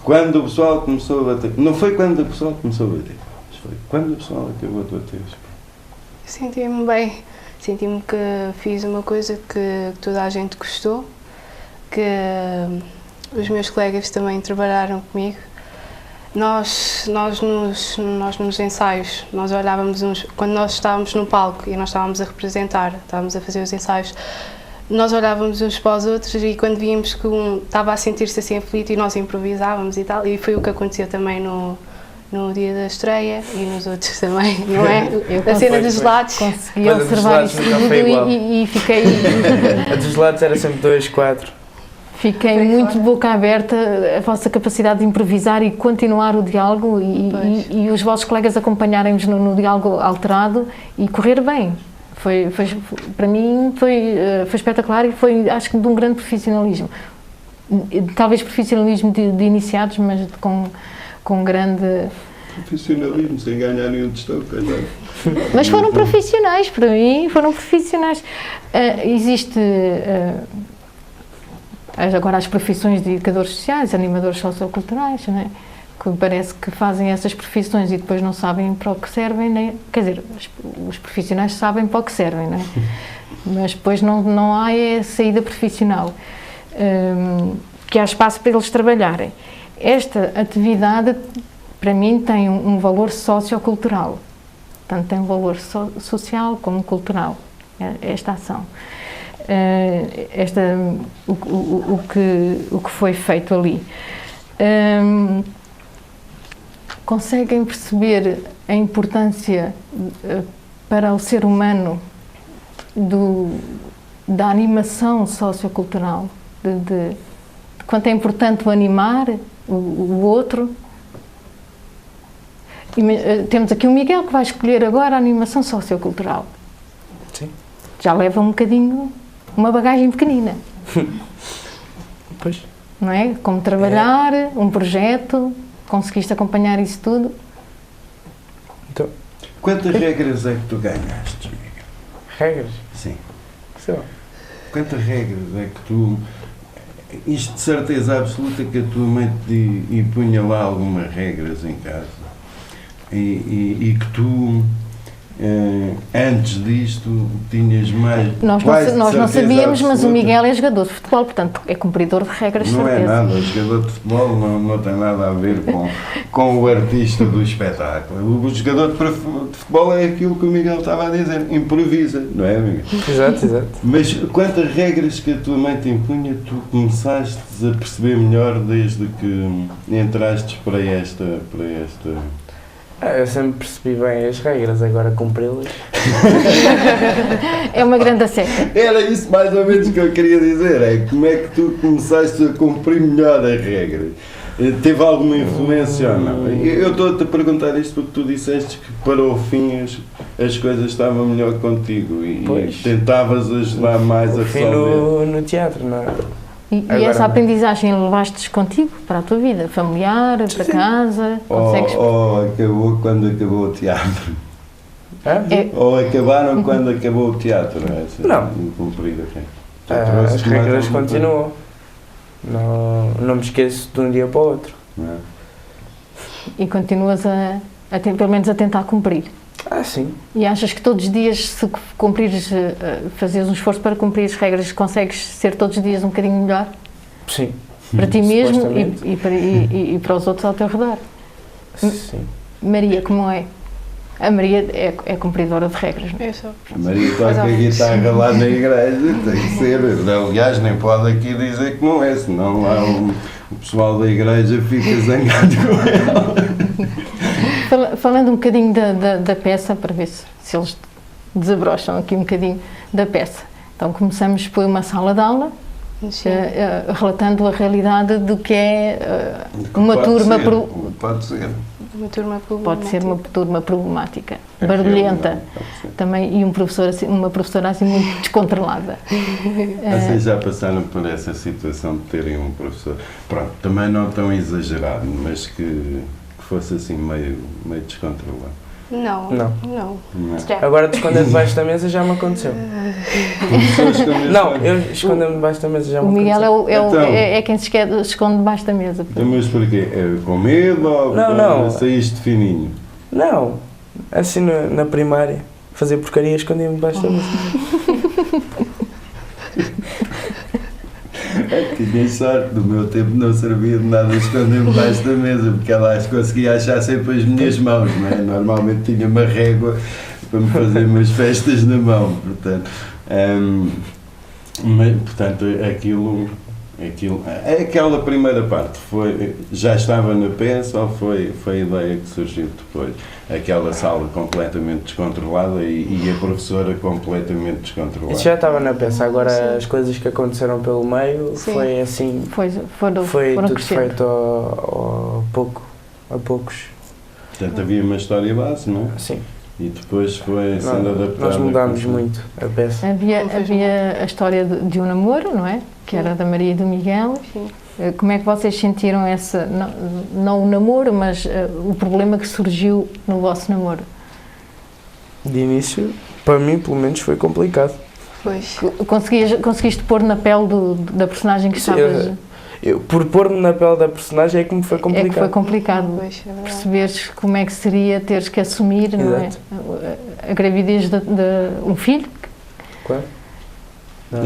A: Quando o pessoal começou a bater, não foi quando o pessoal começou a bater, mas foi quando o pessoal acabou a bater.
B: Senti-me bem. Senti-me que fiz uma coisa que toda a gente gostou, que os meus colegas também trabalharam comigo. Nós nos ensaios, nós olhávamos quando nós estávamos no palco e nós estávamos a representar, estávamos a fazer os ensaios, nós olhávamos uns para os outros e quando víamos que um estava a sentir-se assim aflito e nós improvisávamos e tal, e foi o que aconteceu também no dia da estreia e nos outros também, não é? A cena dos gelados.
C: Consegui
D: Olha, dos
C: observar
D: gelados
C: isso
D: nunca
C: tudo
D: foi igual.
C: e fiquei,
D: A dos lados era sempre 2, 4.
C: fiquei muito de boca aberta a vossa capacidade de improvisar e continuar o diálogo e os vossos colegas acompanharem-vos no diálogo alterado e correr bem. Para mim foi espetacular e foi, acho que, de um grande profissionalismo. Talvez profissionalismo de iniciados, mas com grande...
A: Profissionalismo, sem ganhar nenhum tostão, coitado.
C: Mas foram profissionais, para mim, foram profissionais. Existe... agora as profissões de educadores sociais, animadores socioculturais, não é? Que parece que fazem essas profissões e depois não sabem para o que servem, nem, quer dizer, os profissionais sabem para o que servem, não é? Mas depois não há saída profissional, que há espaço para eles trabalharem. Esta atividade para mim tem um valor sociocultural. Tanto tem um valor social como cultural, esta ação. O que foi feito ali. Conseguem perceber a importância para o ser humano da animação sociocultural, de quanto é importante o animar o outro? Temos aqui o Miguel que vai escolher agora a animação sociocultural.
D: Sim.
C: Já leva um bocadinho, uma bagagem pequenina.
D: Pois.
C: Não é? Como trabalhar, um projeto, conseguiste acompanhar isso tudo?
D: Então,
A: Quantas regras é que tu ganhaste, Miguel?
D: regras?
A: Sim.
D: Sei lá.
A: Quantas regras é que tu... Isto de certeza absoluta que a tua mãe te impunha lá algumas regras em casa e que tu, antes disto, tinhas mais...
C: Nós não sabíamos, mas o Miguel é jogador de futebol, portanto é cumpridor de regras, de
A: Não é
C: certeza.
A: nada, o jogador de futebol não tem nada a ver com o artista do espetáculo. O jogador de futebol é aquilo que o Miguel estava a dizer, improvisa, não é, Miguel?
D: Exato.
A: Mas quantas regras que a tua mãe te impunha tu começaste a perceber melhor desde que entraste para esta...
D: Eu sempre percebi bem as regras, agora cumpri-las.
C: É uma grande seca.
A: Era isso mais ou menos que eu queria dizer, é como é que tu começaste a cumprir melhor as regras? Teve alguma influência ou não? Eu estou-te a perguntar isto porque tu disseste que para o fim as coisas estavam melhor contigo e tentavas ajudar mais a
D: fim
A: resolver.
D: no teatro, não é?
C: E
D: Agora
C: essa
D: não.
C: aprendizagem levaste contigo para a tua vida? Familiar, para casa? Consegues...
A: Ou acabou quando acabou o teatro?
C: É.
A: Ou acabaram quando acabou o teatro?
D: Não.
A: Incumprida.
D: As regras continuam. Não me esqueço de um dia para o outro.
C: E continuas pelo menos a tentar cumprir.
D: Sim.
C: E achas que todos os dias, se cumprires, fazeres um esforço para cumprir as regras, consegues ser todos os dias um bocadinho melhor?
D: Sim.
C: Para ti mesmo
D: Supostamente.
C: e para os outros ao teu redor?
D: Sim.
C: Maria, como é? A Maria é cumpridora de regras, não é?
B: Eu sou.
A: A Maria toca a guitarra lá na igreja, tem que ser. Aliás, nem pode aqui dizer que não é, senão lá o pessoal da igreja fica zangado com ela.
C: Falando um bocadinho da peça, para ver se eles desabrocham aqui um bocadinho da peça. Então começamos por uma sala de aula, relatando a realidade do que é uma turma...
A: Pode ser.
B: Uma turma problemática.
C: Pode ser uma turma problemática, barulhenta, também, e uma professora assim muito descontrolada.
A: Vocês já passaram por essa situação de terem um professor, pronto, também não tão exagerado, mas que fosse assim meio descontrolado?
B: Não.
A: Não.
D: Agora de esconder debaixo da mesa já me aconteceu. Não, eu esconder-me debaixo da mesa já me
C: O Miguel
D: aconteceu.
C: é quem se esconde debaixo da mesa.
A: Mas porquê? É com medo ou
D: Não.
A: saíste fininho?
D: Não, assim na primária, fazer porcaria escondia-me debaixo da mesa.
A: Tinha sorte, no meu tempo não servia de nada esconder-me debaixo da mesa, porque ela conseguia achar sempre as minhas mãos, não é? Normalmente tinha uma régua para me fazer umas festas na mão, portanto, aquela primeira parte já estava na peça ou foi a ideia que surgiu depois? Aquela sala completamente descontrolada e a professora completamente descontrolada.
D: Isso já estava na peça, agora as coisas que aconteceram pelo meio foi assim, foi
C: foram
D: tudo
C: crescendo.
D: feito a poucos.
A: Portanto, havia uma história base, não é?
D: Sim.
A: E depois foi sendo adaptada.
D: Nós mudámos muito a peça.
C: Havia a história de um namoro, não é? Que era da Maria e do Miguel.
B: Sim.
C: Como é que vocês sentiram não o namoro, mas o problema que surgiu no vosso namoro?
D: De início, para mim, pelo menos, foi complicado.
B: Pois.
C: Conseguiste pôr na pele da personagem que estavas...
D: Por pôr-me na pele da personagem é que me foi complicado.
C: É que foi complicado.
B: Pois, é verdade.
C: Perceberes como é que seria teres que assumir, não é? A gravidez de um filho.
D: Claro. Não,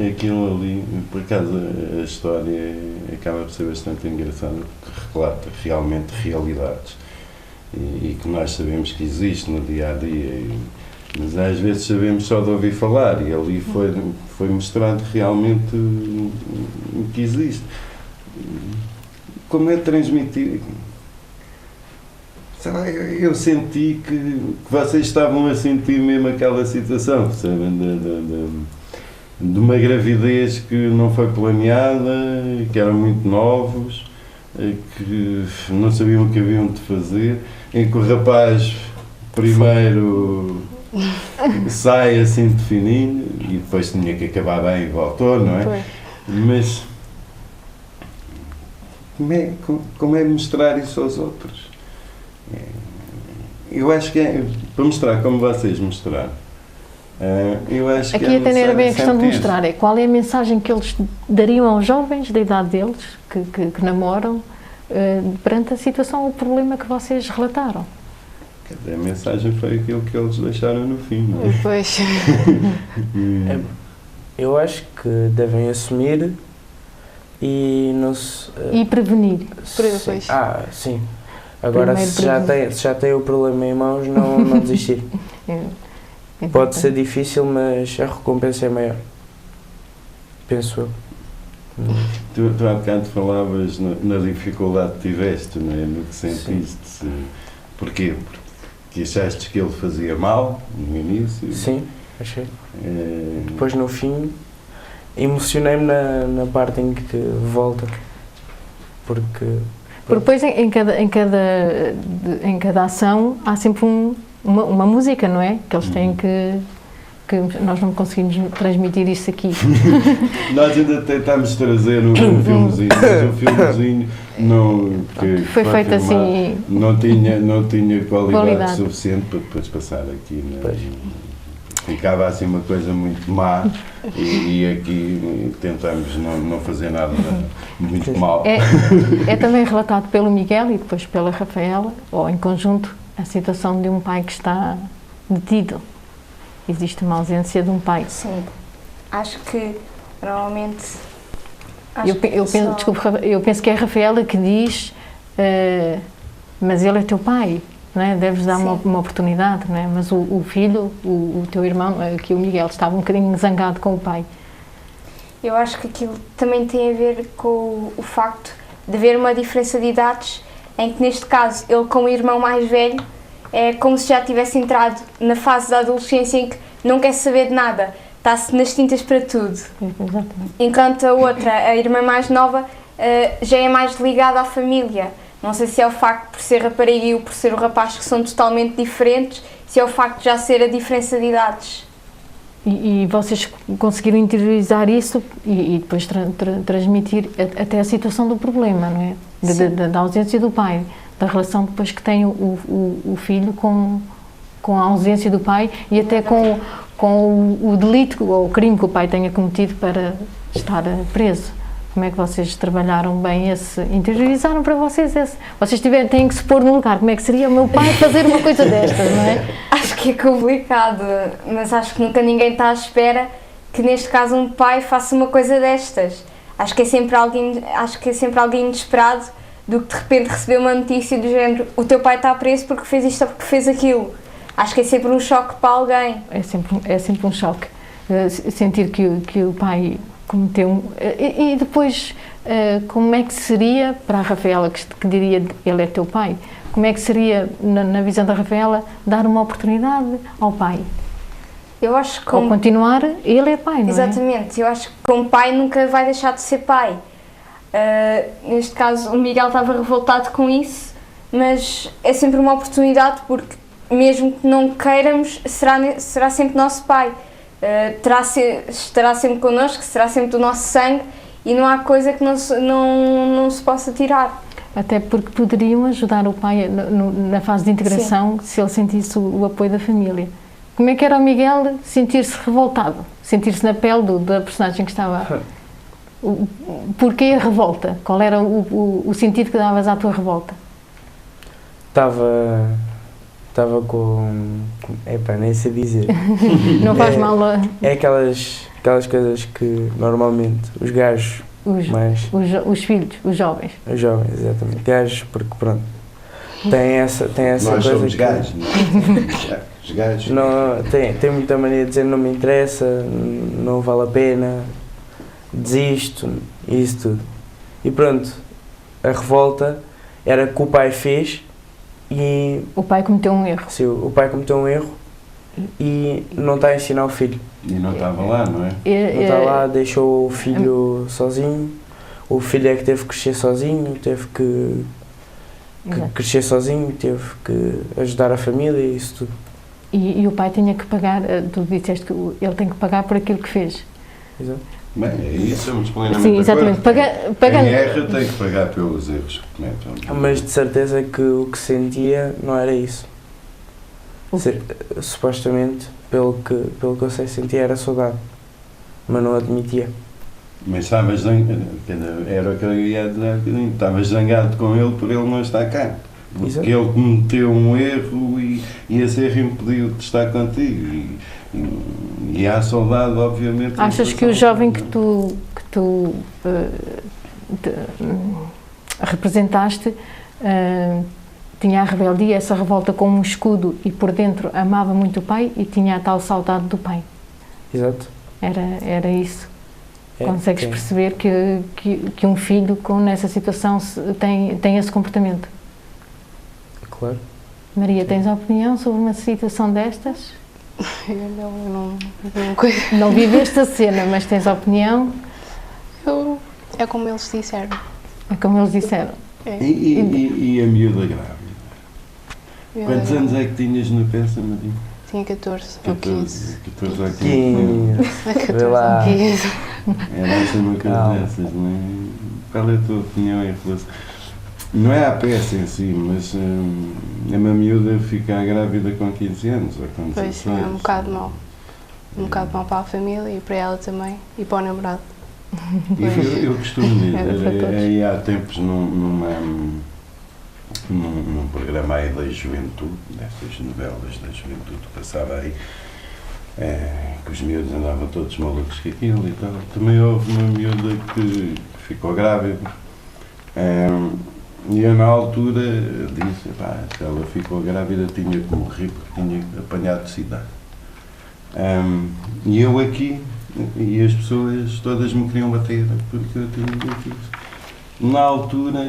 A: Aquilo ali, por acaso, a história acaba por ser bastante engraçada, porque relata realmente realidades e que nós sabemos que existe no dia a dia, mas às vezes sabemos só de ouvir falar, e ali foi mostrado realmente o que existe. Como é transmitir? Sei lá, eu senti que vocês estavam a sentir mesmo aquela situação, percebem? De uma gravidez que não foi planeada, que eram muito novos, que não sabiam o que haviam de fazer, em que o rapaz primeiro sai assim de fininho e depois tinha que acabar bem e voltou, não é?
B: Foi.
A: Mas como é mostrar isso aos outros? Eu acho que é para mostrar como vocês mostraram. Eu acho
C: Aqui
A: que
C: até não era bem a questão de
A: sempre
C: mostrar, é qual é a mensagem que eles dariam aos jovens da idade deles, que namoram, perante a situação ou o problema que vocês relataram.
A: isso. A mensagem foi aquilo que eles deixaram no fim, não é?
B: Pois.
D: eu acho que devem assumir e não se...
C: E prevenir.
B: Pois.
D: Sim. Agora,
C: Primeiro
D: se já tem o problema em mãos, não desistir. Pode ser difícil, mas a recompensa é maior. Penso eu.
A: Tu há bocado falavas na dificuldade que tiveste, não é? No que sentiste. Porquê? Porque achaste que ele fazia mal no início?
D: Sim, achei. Depois, no fim, emocionei-me na parte em que volta. Porque
C: depois em cada ação há sempre uma música, não é? Que eles têm que nós não conseguimos transmitir isso aqui.
A: Nós ainda tentámos trazer um filmezinho, mas o filmezinho que
C: foi feito assim.
A: Não tinha qualidade suficiente para depois passar aqui. Ficava assim uma coisa muito má e aqui tentamos não fazer nada muito mal.
C: É também relatado pelo Miguel e depois pela Rafaela, ou em conjunto, a situação de um pai que está detido. Existe uma ausência de um pai.
E: Sim. Acho que, normalmente...
C: Eu penso que é a Rafaela que diz, mas ele é teu pai, não é? Deves dar uma oportunidade, não é? Mas o filho, o teu irmão, aqui o Miguel, estava um bocadinho zangado com o pai.
E: Eu acho que aquilo também tem a ver com o facto de haver uma diferença de idades, em que neste caso ele, com o irmão mais velho, é como se já tivesse entrado na fase da adolescência em que não quer saber de nada, está-se nas tintas para tudo.
C: Exatamente.
E: Enquanto a outra, a irmã mais nova, já é mais ligada à família. Não sei se é o facto por ser rapariga e por ser o rapaz, que são totalmente diferentes, se é o facto de já ser a diferença de idades.
C: E vocês conseguiram interiorizar isso e depois transmitir até a situação do problema, não é? Da ausência do pai, da relação depois que tem o filho com a ausência do pai e até com o delito ou o crime que o pai tenha cometido para estar preso. Como é que vocês trabalharam bem interiorizaram para vocês esse? Vocês têm que se pôr no lugar, como é que seria o meu pai fazer uma coisa destas, não é?
E: Acho que é complicado, mas acho que nunca ninguém está à espera que neste caso um pai faça uma coisa destas. Acho que é sempre alguém inesperado do que de repente receber uma notícia do género: o teu pai está preso porque fez isto ou porque fez aquilo. Acho que é sempre um choque para alguém.
C: É sempre um choque sentir que o pai cometeu e depois como é que seria para a Rafaela que diria ele é teu pai, como é que seria na visão da Rafaela dar uma oportunidade ao pai?
E: Eu acho que
C: ou continuar, ele é pai, não é?
E: Exatamente, eu acho que como pai nunca vai deixar de ser pai. Neste caso o Miguel estava revoltado com isso, mas é sempre uma oportunidade, porque mesmo que não queiramos, será sempre nosso pai. Estará sempre connosco, será sempre do nosso sangue e não há coisa que não se possa tirar.
C: Até porque poderiam ajudar o pai na fase de integração. Sim. Se ele sentisse o apoio da família. Como é que era o Miguel sentir-se revoltado? Sentir-se na pele da personagem que estava... Porquê a revolta? Qual era o sentido que davas à tua revolta?
D: Estava com... Epá, nem sei dizer.
C: Não faz mal.
D: É aquelas aquelas coisas que normalmente os gajos
C: Os filhos, os jovens.
D: Os jovens, exatamente. Gajos, porque pronto, tem essa
A: Nós
D: coisa
A: somos
D: que...
A: gajos, os gajos.
D: Não, tem muita mania de dizer não me interessa, não vale a pena, desisto, isso tudo. E pronto, a revolta era que o pai fez e...
C: O pai cometeu um erro.
D: Sim, o pai cometeu um erro e não está a ensinar o filho.
A: E não estava lá, não é?
D: Não está lá, deixou o filho sozinho, o filho é que teve que crescer sozinho, teve que crescer sozinho, teve que ajudar a família e isso tudo.
C: E o pai tinha que pagar, tu disseste que ele tem que pagar por aquilo que fez.
D: Exato.
A: Bem, é isso, somos plenamente
C: Sim, exatamente.
A: Quem
C: Pagando.
A: erra tem que pagar pelos erros que comete.
D: Mas de certeza que o que sentia não era isso. Supostamente, pelo que eu sei, sentia era saudade, mas não admitia.
A: Mas estavas zangado, era o que eu ia dizer, estavas zangado com ele por ele não estar cá. Porque
D: Exato.
A: ele cometeu um erro e esse erro impediu de estar contigo. E há saudade, obviamente.
C: Achas que o jovem que tu representaste tinha a rebeldia, essa revolta como um escudo e por dentro amava muito o pai e tinha a tal saudade do pai?
D: Exato.
C: Era isso. Consegues
D: sim.
C: perceber que um filho nessa situação tem esse comportamento?
D: Claro.
C: Maria, tens opinião sobre uma situação destas?
B: Eu não
C: Não viveste a cena, mas tens opinião?
B: é como eles disseram.
C: É como eles disseram.
B: É.
A: E a miúda grávida? Quantos anos é que tinhas na peça, Maria?
B: Tinha 14 ou 15.
A: 14 ou 15.
D: Vê lá.
B: 15.
A: Era essa uma coisa dessas, não é? Qual é a tua opinião em relação? Não é a peça em si, mas a miúda ficar grávida com 15 anos ou com 16.
B: Pois, é um bocado mau. Um bocado mau para a família e para ela também. E para o namorado.
A: Eu costumo dizer,
C: para todos.
A: aí há tempos num programa aí da juventude, destas novelas da juventude que passava aí, que os miúdos andavam todos malucos com aquilo e tal. Também houve uma miúda que ficou grávida. E eu na altura disse, se ela ficou grávida tinha que morrer porque tinha apanhado cidade. E eu aqui, e as pessoas todas me queriam bater porque eu tinha dito isso. Na altura,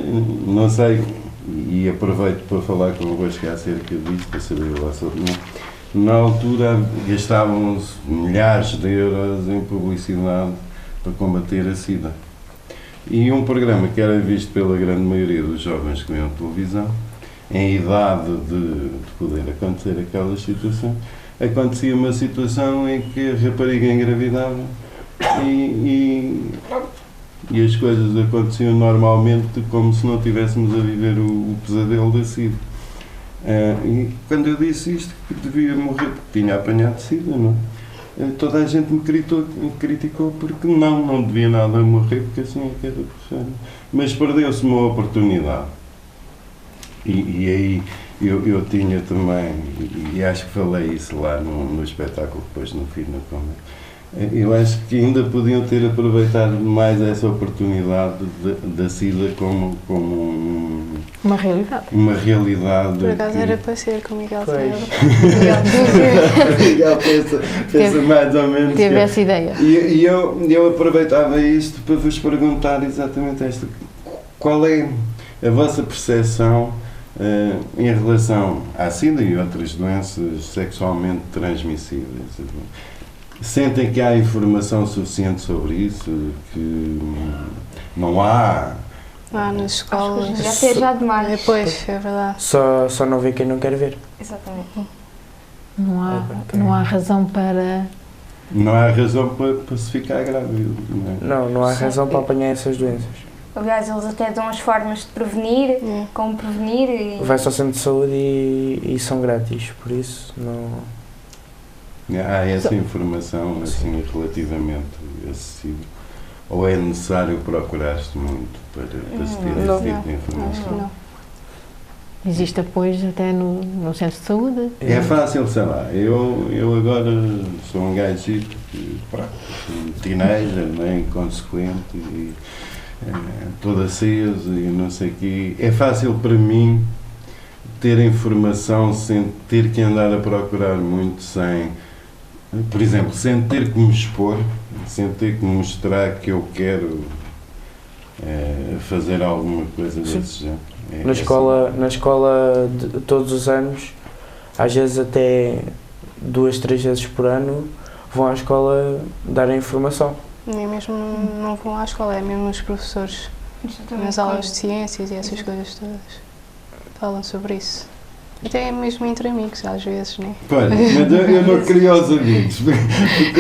A: não sei, e aproveito para falar convosco acerca disso, para saber lá sobre mim. Na altura gastavam-se milhares de euros em publicidade para combater a SIDA. E um programa que era visto pela grande maioria dos jovens que viam televisão, em idade de poder acontecer aquelas situações, acontecia uma situação em que a rapariga engravidava e as coisas aconteciam normalmente como se não estivéssemos a viver o pesadelo da SIDA. E quando eu disse isto, que devia morrer porque tinha apanhado SIDA, não é? Toda a gente me criticou porque não devia nada morrer, porque assim é que era perfeito. Mas perdeu-se uma oportunidade. E aí eu tinha também, e acho que falei isso lá no espetáculo, depois no fim, na comédia. Eu acho que ainda podiam ter aproveitado mais essa oportunidade da SIDA como
C: uma realidade.
A: Uma realidade.
B: Por acaso
A: que...
B: era para ser com Miguel Tenebro.
A: Miguel pensa mais ou menos.
C: Teve essa ideia.
A: E eu aproveitava isto para vos perguntar exatamente esta. Qual é a vossa percepção em relação à SIDA e outras doenças sexualmente transmissíveis? Sentem que há informação suficiente sobre isso? Que não há?
B: Nas escolas.
E: Já fez já demais.
B: Depois, é verdade.
D: Só não vê quem não quer ver.
E: Exatamente.
C: Não há razão para...
A: Não há razão para se ficar grávido.
D: Não há razão para apanhar essas doenças.
E: Aliás, eles até dão as formas de prevenir, como prevenir. E...
D: Vai só ao centro de saúde e são grátis, por isso não...
A: Há essa informação assim relativamente acessível? Ou é necessário procurar-se muito para se ter esse tipo de informação?
C: Existe apoio até no centro de saúde?
A: É fácil, sei lá, eu agora sou um gajo teenager, né, inconsequente, e todo aceso e não sei o quê. É fácil para mim ter informação sem ter que andar a procurar muito, por exemplo, sem ter que me expor, sem ter que mostrar que eu quero fazer alguma coisa desse género.
D: Na escola de todos os anos, às vezes até 2, 3 vezes por ano, vão à escola dar a informação.
B: Nem mesmo não vão à escola, é mesmo os professores nas aulas de ciências e essas coisas todas falam sobre isso. Até mesmo entre amigos, às vezes, né?
A: Pois, mas eu não queria os amigos, porque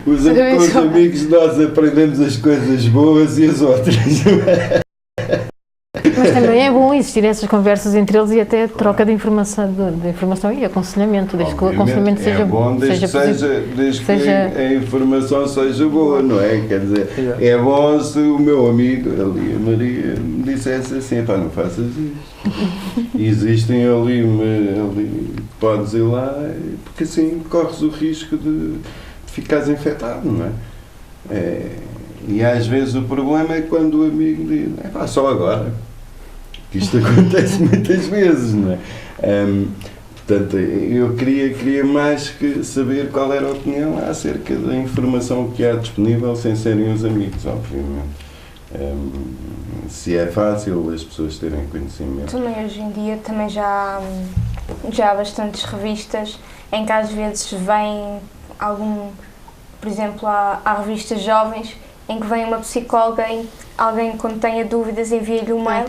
A: com os amigos nós aprendemos as coisas boas e as outras.
C: Mas também é bom existir essas conversas entre eles e até troca de informação e aconselhamento, desde que o aconselhamento seja
A: bom, desde que a informação seja boa, não é? Quer dizer, é bom se o meu amigo, ali, a Maria, me dissesse assim, pá, não faças isso. Existem ali, podes ir lá, porque assim corres o risco de ficares infectado, não é? E às vezes o problema é quando o amigo diz, pá, só agora. Que isto acontece muitas vezes, não é? Portanto, eu queria mais que saber qual era a opinião acerca da informação que há disponível sem serem os amigos, obviamente. Se é fácil as pessoas terem conhecimento.
E: Também hoje em dia também já há bastantes revistas em que às vezes vem por exemplo, há revistas jovens em que vem uma psicóloga, alguém quando tenha dúvidas envia-lhe um mail,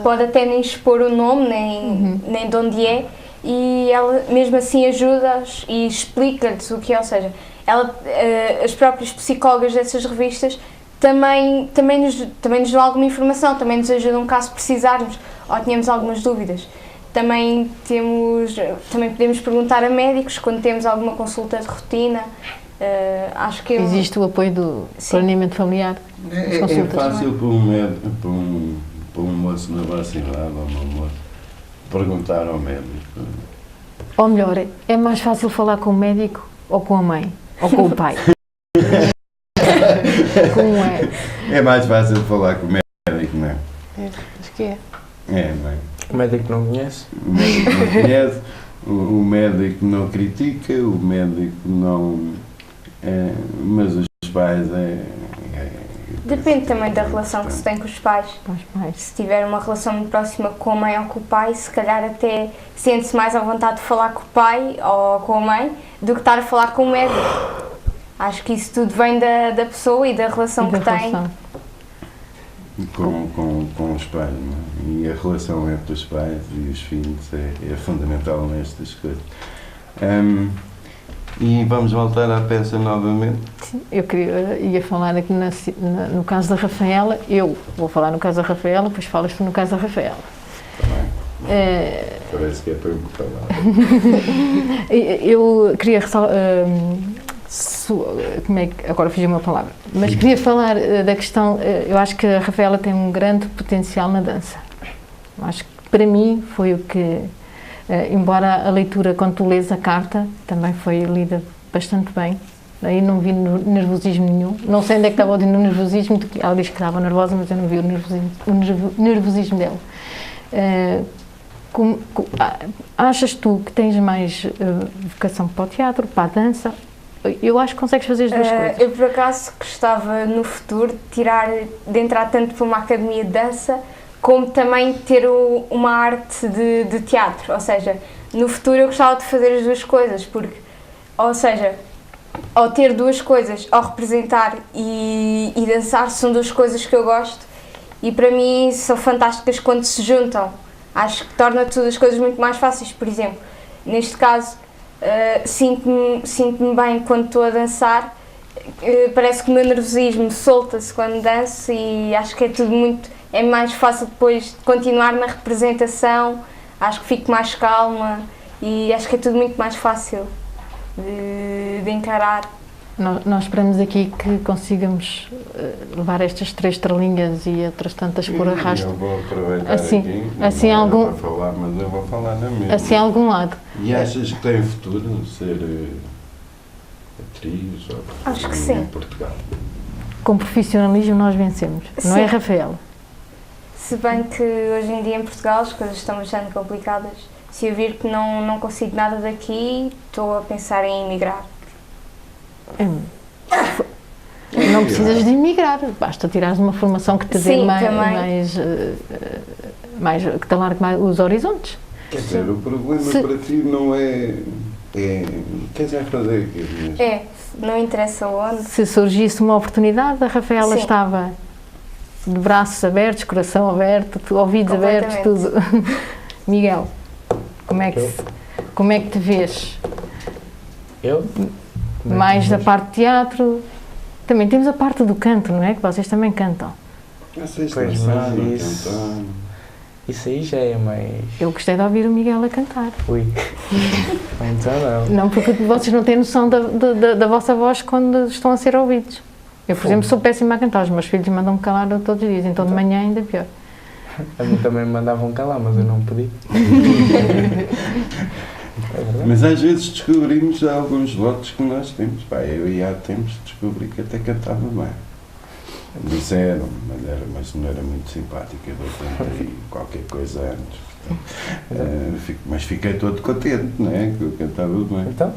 E: pode até nem expor o nome, nem de onde é, e ela mesmo assim ajuda-os e explica-lhes o que é, ou seja, as próprias psicólogas dessas revistas também nos dão alguma informação, também nos ajudam caso precisarmos ou tenhamos algumas dúvidas. Também podemos perguntar a médicos quando temos alguma consulta de rotina. Acho que
C: existe o apoio do planeamento familiar.
A: É fácil para um moço na vossa idade ou uma moça perguntar ao médico.
C: Ou melhor, é mais fácil falar com o médico ou com a mãe? Ou com o pai? Como é?
A: É mais fácil falar com o médico, não é?
B: Acho que é.
A: Não é?
D: O médico não conhece?
A: O médico não conhece, o médico não critica, o médico não... mas os pais
E: depende também da relação que se tem com os pais. Se tiver uma relação muito próxima com a mãe ou com o pai, se calhar até sente-se mais à vontade de falar com o pai ou com a mãe do que estar a falar com o médico. Acho que isso tudo vem da pessoa e da relação que tem.
A: Com os pais, não é? E a relação entre os pais e os filhos é fundamental nestas coisas. E vamos voltar à peça novamente.
C: Eu ia falar aqui no caso da Rafaela. Eu vou falar no caso da Rafaela, depois falas tu no caso da Rafaela.
A: Parece que é para eu falar.
C: Eu queria agora fugiu uma palavra, mas queria falar da questão. Eu acho que a Rafaela tem um grande potencial na dança. Acho que para mim foi o que, embora a leitura, quando tu lês a carta, também foi lida bastante bem. Aí não vi nervosismo nenhum. Não sei onde é que estava o nervosismo. Ela diz que estava nervosa, mas eu não vi o nervosismo dela. Achas tu que tens mais vocação para o teatro, para a dança? Eu acho que consegues fazer as duas coisas.
E: Eu, por acaso, gostava no futuro de entrar tanto para uma academia de dança, como também ter uma arte de teatro. Ou seja, no futuro eu gostava de fazer as duas coisas, porque, ou seja, ao ter duas coisas, ao representar e dançar, são duas coisas que eu gosto e para mim são fantásticas quando se juntam. Acho que torna todas as coisas muito mais fáceis. Por exemplo, neste caso, sinto-me bem quando estou a dançar, parece que o meu nervosismo solta-se quando danço e acho que é mais fácil depois de continuar na representação, acho que fico mais calma e acho que é tudo muito mais fácil de encarar.
C: Nós esperamos aqui que consigamos levar estas 3 estrelinhas e outras tantas por arrasto.
A: Eu vou aproveitar
C: Assim-
A: aqui,
C: assim
A: não
C: algum-
A: para falar, mas eu vou falar na mesma.
C: Assim a algum lado.
A: E achas que tem futuro ser atriz ou
E: Acho que
A: em
E: sim.
A: Portugal?
C: Com profissionalismo nós vencemos, não é,
E: Sim.
C: Rafaela?
E: Se bem que hoje em dia em Portugal as coisas estão bastante complicadas. Se eu vir que não consigo nada daqui, estou a pensar em emigrar.
C: Não precisas de emigrar, basta tirares uma formação que te dê
E: Sim,
C: mais,
E: também.
C: que te alargue mais os horizontes.
A: Quer dizer, o problema
C: Se-
A: para ti não é queres é fazer aquilo mesmo.
E: É, não interessa onde.
C: Se surgisse uma oportunidade, a Rafaela
E: Sim.
C: estava de braços abertos, coração aberto, ouvidos abertos, tudo. Miguel, como é que te vês?
D: Eu? Como é
C: Mais
D: que
C: da
D: vais?
C: parte de teatro? Também temos a parte do canto, não é? Que vocês também cantam.
A: Vocês
D: Pois,
A: dançaram,
D: mas isso-
A: cantaram.
D: Isso aí já é mais...
C: Eu gostei de ouvir o Miguel a cantar.
D: Ui. Então não.
C: Não, porque vocês não têm noção da vossa voz quando estão a ser ouvidos. Eu, por exemplo, sou péssima a cantar. Os meus filhos mandam-me calar todos os dias, então de manhã ainda pior.
D: A mim também me mandavam calar, mas eu não pedi. É verdade.
A: Mas às vezes descobrimos já alguns lotes que nós temos. Pá, eu e há tempos descobri que até cantava bem. Disseram, mas não era muito simpática, eu dou 80 e qualquer coisa antes. Mas fiquei todo contente, não é? Que eu cantava bem.
D: Então?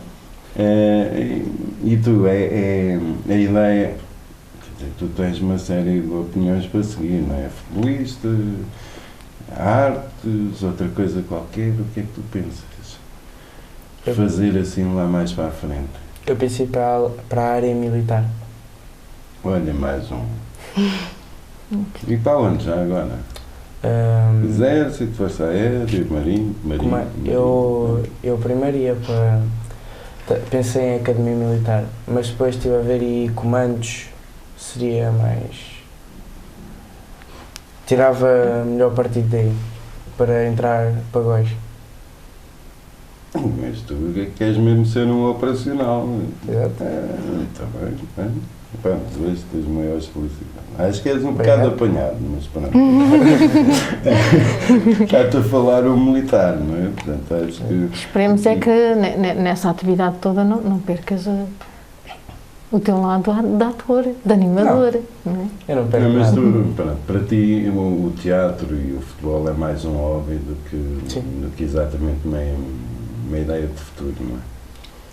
A: E tu, a ideia, quer dizer, tu tens uma série de opiniões para seguir, não é? Futebolista, artes, outra coisa qualquer, o que é que tu pensas? Fazer assim lá mais para a frente.
D: Eu pensei para a área militar.
A: Olha, mais um. E para onde já agora? Exército, Força Aérea, Marinho,
D: Como é? Eu primeiro ia para... Pensei em Academia Militar, mas depois estive a ver e comandos seria mais... Tirava melhor partido daí, para entrar para Góis.
A: Mas tu queres mesmo ser um operacional.
D: Exato.
A: Está bem, bem. Pronto, hoje tens maiores felicidades. Acho que és um
D: Obrigado.
A: bocado apanhado, mas pronto. Está-te a falar o militar, não é? Portanto, acho que...
C: Esperemos é que nessa atividade toda não percas o teu lado de ator, de animador. Não é?
D: Eu não perco
A: Não, mas
D: nada.
A: tu, pronto, para ti o teatro e o futebol é mais um hobby do
D: Sim.
A: que exatamente uma ideia de futuro, não é?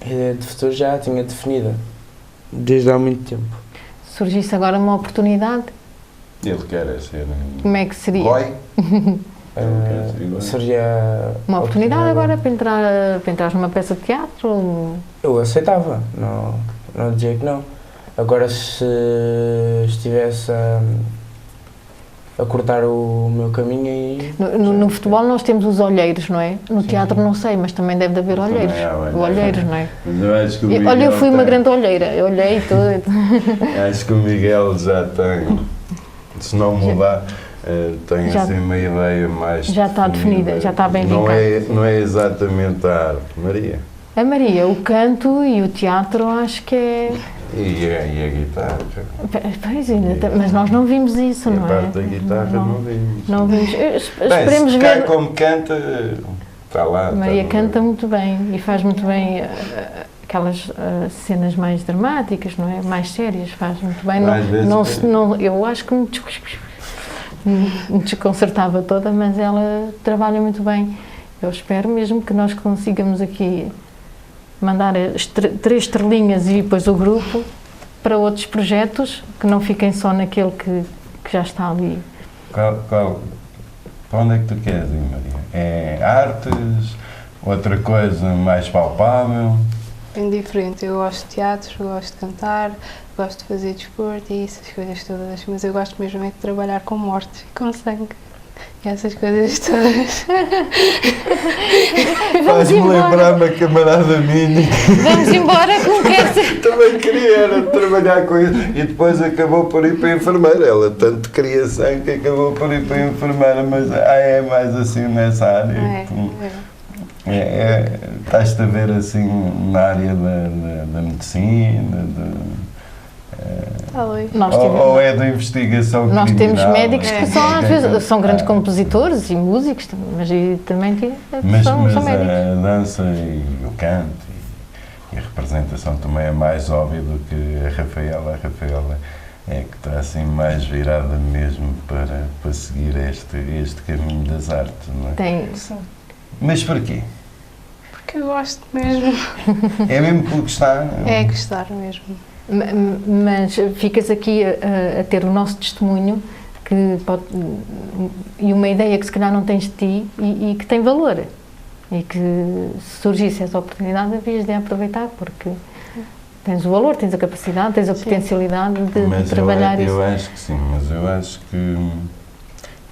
D: A ideia de futuro já a tinha definida, desde há muito tempo.
C: Surgisse agora uma oportunidade,
A: Ele quer é ser...
C: como é que seria?
A: Boy?
D: Seria
C: Uma oportunidade agora para entrar numa peça de teatro?
D: Eu aceitava, não dizia que não. Agora, se estivesse a cortar o meu caminho aí...
C: No futebol nós temos os olheiros, não é? No
D: Sim.
C: teatro não sei, mas também deve haver
A: Também
C: olheiros.
A: há
C: Olheiros, não é?
A: Mas eu acho que o
C: Olha,
A: Miguel
C: eu fui uma
A: tem-
C: grande olheira, eu olhei tudo.
A: Acho que o Miguel já tem, se não mudar, tem
C: Já-
A: assim uma ideia mais
C: já está definida, já está bem
A: não
C: vincada.
A: não é exatamente a arte, Maria.
C: A Maria, o canto e o teatro acho que é...
A: E a guitarra.
C: Pois, mas nós não vimos isso,
A: E a
C: não é?
A: parte da guitarra não vimos.
C: Não vimos.
A: Bem,
C: Esperemos
A: se
C: ver.
A: cai como canta, está lá.
C: A Maria
A: está
C: canta muito bem e faz muito bem aquelas cenas mais dramáticas, não é? Mais sérias, faz muito bem.
A: Às vezes-
C: Eu acho que me desconcertava toda, mas ela trabalha muito bem. Eu espero mesmo que nós consigamos aqui mandar as 3 estrelinhas e depois o grupo para outros projetos, que não fiquem só naquele que já está ali.
A: Para onde é que tu queres ir, Maria? É artes? Outra coisa mais palpável?
B: Bem diferente. Eu gosto de teatro, gosto de cantar, gosto de fazer desporto e essas coisas todas, mas eu gosto mesmo é de trabalhar com mortes e com sangue. E essas coisas todas.
A: Faz-me
C: embora.
A: lembrar uma camarada minha
C: Vamos embora, como quer ser.
A: que também queria era trabalhar com isso e depois acabou por ir para a enfermeira. Ela tanto queria sangue que acabou por ir para a enfermeira, mas é mais assim nessa área. Estás-te a ver assim na área da medicina,
C: Nós tivemos-
A: Ou é da investigação
C: Nós temos
A: criminal?
C: médicos que são, às vezes, são grandes compositores e músicos, mas também
A: Mas
C: são médicos.
A: a dança e o canto e a representação também é mais óbvia do que a Rafaela. A Rafaela é que está assim mais virada mesmo para seguir este caminho das artes, não é?
C: Tem,
A: Mas porquê?
B: Porque eu gosto mesmo.
A: É mesmo por gostar?
B: É gostar mesmo.
C: mas ficas aqui a ter o nosso testemunho que pode, e uma ideia que se calhar não tens de ti e que tem valor. E que se surgisse essa oportunidade, havias de a aproveitar, porque tens o valor, tens a capacidade, tens a potencialidade de trabalhar isso.
A: Eu acho que sim, mas eu acho que,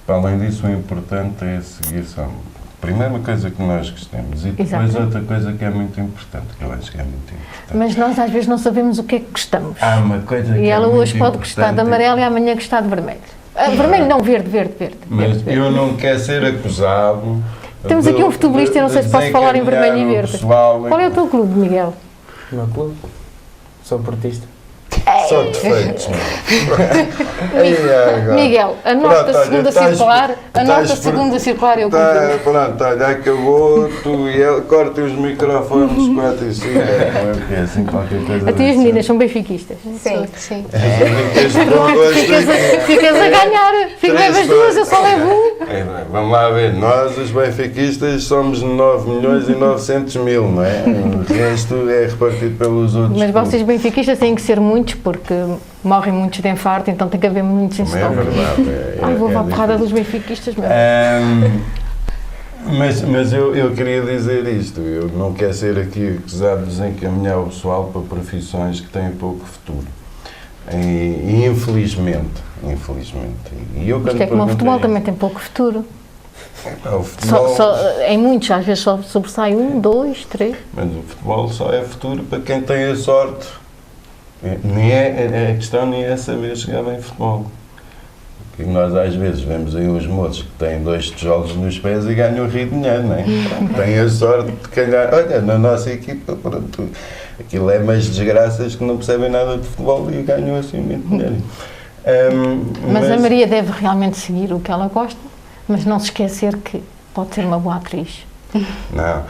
A: para além disso, o importante é seguir só. Primeiro, uma coisa que nós gostamos e depois
C: Exatamente.
A: outra coisa que é muito importante, que eu acho que é muito importante.
C: Mas nós às vezes não sabemos o que é que gostamos.
A: Há uma coisa que
C: E ela
A: é
C: hoje
A: muito
C: pode gostar de
A: importante.
C: amarelo e amanhã gostar de vermelho. Vermelho não, verde.
A: Mas
C: verde.
A: eu não quero ser acusado.
C: Temos aqui um futebolista, eu não sei se posso falar em vermelho e verde.
A: Pessoal,
C: Qual é o teu clube, Miguel?
D: O meu clube. Sou portista.
A: Só defeitos, E agora?
C: Miguel, a nota
A: Pronto, olha,
C: segunda
A: estás-
C: circular, a nota
A: estás por-
C: segunda circular é o
A: Tá,
C: clube.
A: pronto, olha, acabou, tu e ele, corta os microfones 4 e 5. É assim, qualquer coisa.
C: A ti as meninas são benfiquistas.
E: Sim.
B: Sim.
C: Ficas a ganhar. Levas duas, eu só levo um.
A: Vamos lá ver, nós os benfiquistas somos 9 milhões e 900 mil, não é? O resto é repartido pelos outros.
C: Mas
A: clubes.
C: vocês benfiquistas têm que ser muitos, porque morrem muitos de infarto, então tem que haver muitos em
A: Também é
C: stock.
A: verdade.
C: Ai, vou levar a porrada dos
A: difícil.
C: benfiquistas mesmo.
A: Mas eu queria dizer isto, eu não quero ser aqui acusado de desencaminhar o pessoal para profissões que têm pouco futuro. E infelizmente. E eu,
C: Isto
A: quando
C: é como o futebol,
A: perguntei-
C: também tem pouco futuro.
A: O futebol,
C: Em muitos, às vezes só sobressai 1, 2, 3.
A: mas o futebol só é futuro para quem tem a sorte. A questão nem é saber jogar bem futebol. Porque nós às vezes vemos aí uns moços que têm 2 tijolos nos pés e ganham rio de dinheiro, não é? Têm a sorte de calhar. Olha, na nossa equipa, pronto, aquilo é mais desgraças que não percebem nada de futebol e ganham assim muito dinheiro.
C: Mas a Maria deve realmente seguir o que ela gosta, mas não se esquecer que pode ser uma boa atriz.
A: Não,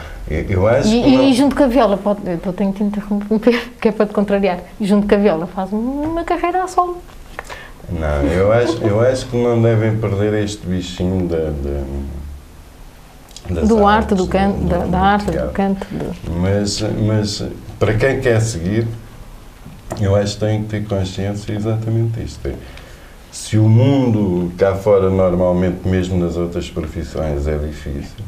A: eu acho que.
C: E junto com a viola, eu tenho que te interromper, que é para te contrariar, e junto com a viola faz uma carreira a solo.
A: Não, eu acho que não devem perder este bichinho das
C: Do arte,
A: artes,
C: do canto, da arte, do
A: teatro.
C: canto.
A: Mas para quem quer seguir, eu acho que tem que ter consciência exatamente isto. Se o mundo cá fora normalmente, mesmo nas outras profissões, é difícil,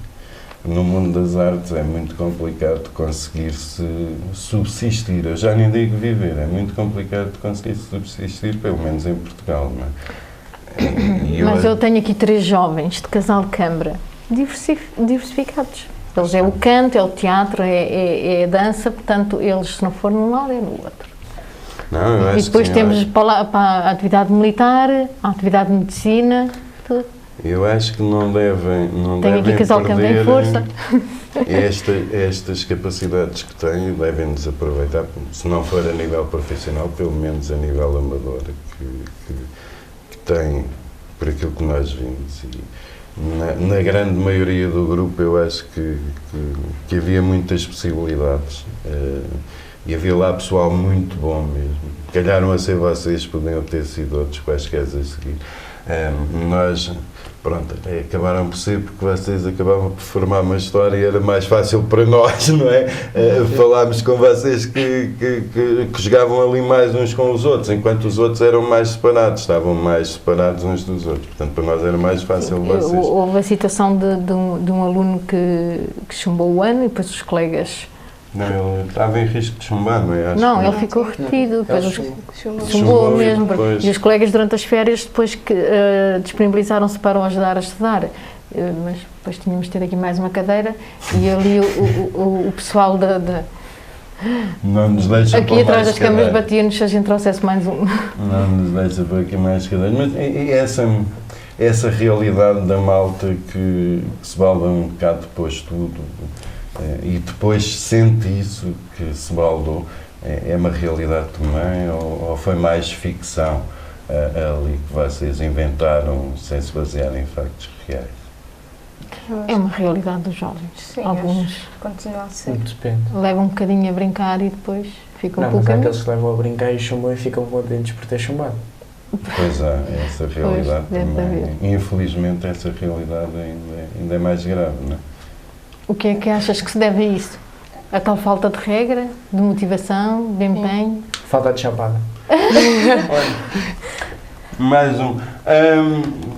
A: no mundo das artes é muito complicado de conseguir-se subsistir. Eu já nem digo viver, é muito complicado de conseguir subsistir, pelo menos em Portugal, não é?
C: Mas eu tenho aqui 3 jovens de casal de câmara, diversificados. Eles é o canto, é o teatro, é a dança, portanto, eles se não for num lado, é no outro.
A: Não, eu acho
C: E depois
A: que sim,
C: temos para a atividade militar, a atividade de medicina, tudo.
A: eu acho que não devem
C: Tenho aqui casal de câmara em força.
A: Estas capacidades que têm, devem-nos aproveitar, se não for a nível profissional, pelo menos a nível amador, que têm por aquilo que nós vimos. E na grande maioria do grupo eu acho que havia muitas possibilidades e havia lá pessoal muito bom mesmo. Calharam a ser vocês, podiam ter sido outros quaisquer a seguir. Nós, pronto, acabaram por ser porque vocês acabavam por formar uma história e era mais fácil para nós, não é? Falámos com vocês que jogavam ali mais uns com os outros, enquanto os outros eram mais separados, estavam mais separados uns dos outros. Portanto, para nós era mais fácil vocês.
C: Houve a situação de um aluno que chumbou o ano e depois os colegas...
A: Não, ele estava em risco de chumbar, não é? Acho
C: Não,
A: que
C: ele ficou retido, depois os
B: Chumbou.
C: chumbou
A: Chumbou e
C: mesmo.
A: depois-
C: E os colegas durante as férias depois que disponibilizaram-se para o ajudar a estudar. Mas depois tínhamos de ter aqui mais uma cadeira e ali o pessoal
A: não nos deixa
C: aqui
A: pôr
C: atrás
A: mais
C: das câmaras
A: cadeiras.
C: batia-nos se a gente trouxesse mais um.
A: Não nos deixa pôr aqui mais cadeiras. Mas essa realidade da malta que se balda um bocado depois de tudo e depois sente isso que se baldou, é uma realidade também ou foi mais ficção ali que vocês inventaram sem se basear em factos reais?
C: É uma realidade dos jovens.
E: Sim,
C: Alguns
E: continua a ser.
D: Depende.
C: levam um bocadinho a brincar e depois ficam
D: Não,
C: pelo
D: mas há
C: caminho.
D: aqueles que levam a brincar e chumbam e ficam contentes por ter chumbado.
A: Pois há, essa realidade
C: deve
A: também.
C: haver.
A: Infelizmente essa realidade ainda é mais grave, não é?
C: O que é que achas que se deve a isso? A tal falta de regra, de motivação, de empenho?
D: Falta de chapada.
A: Mais um.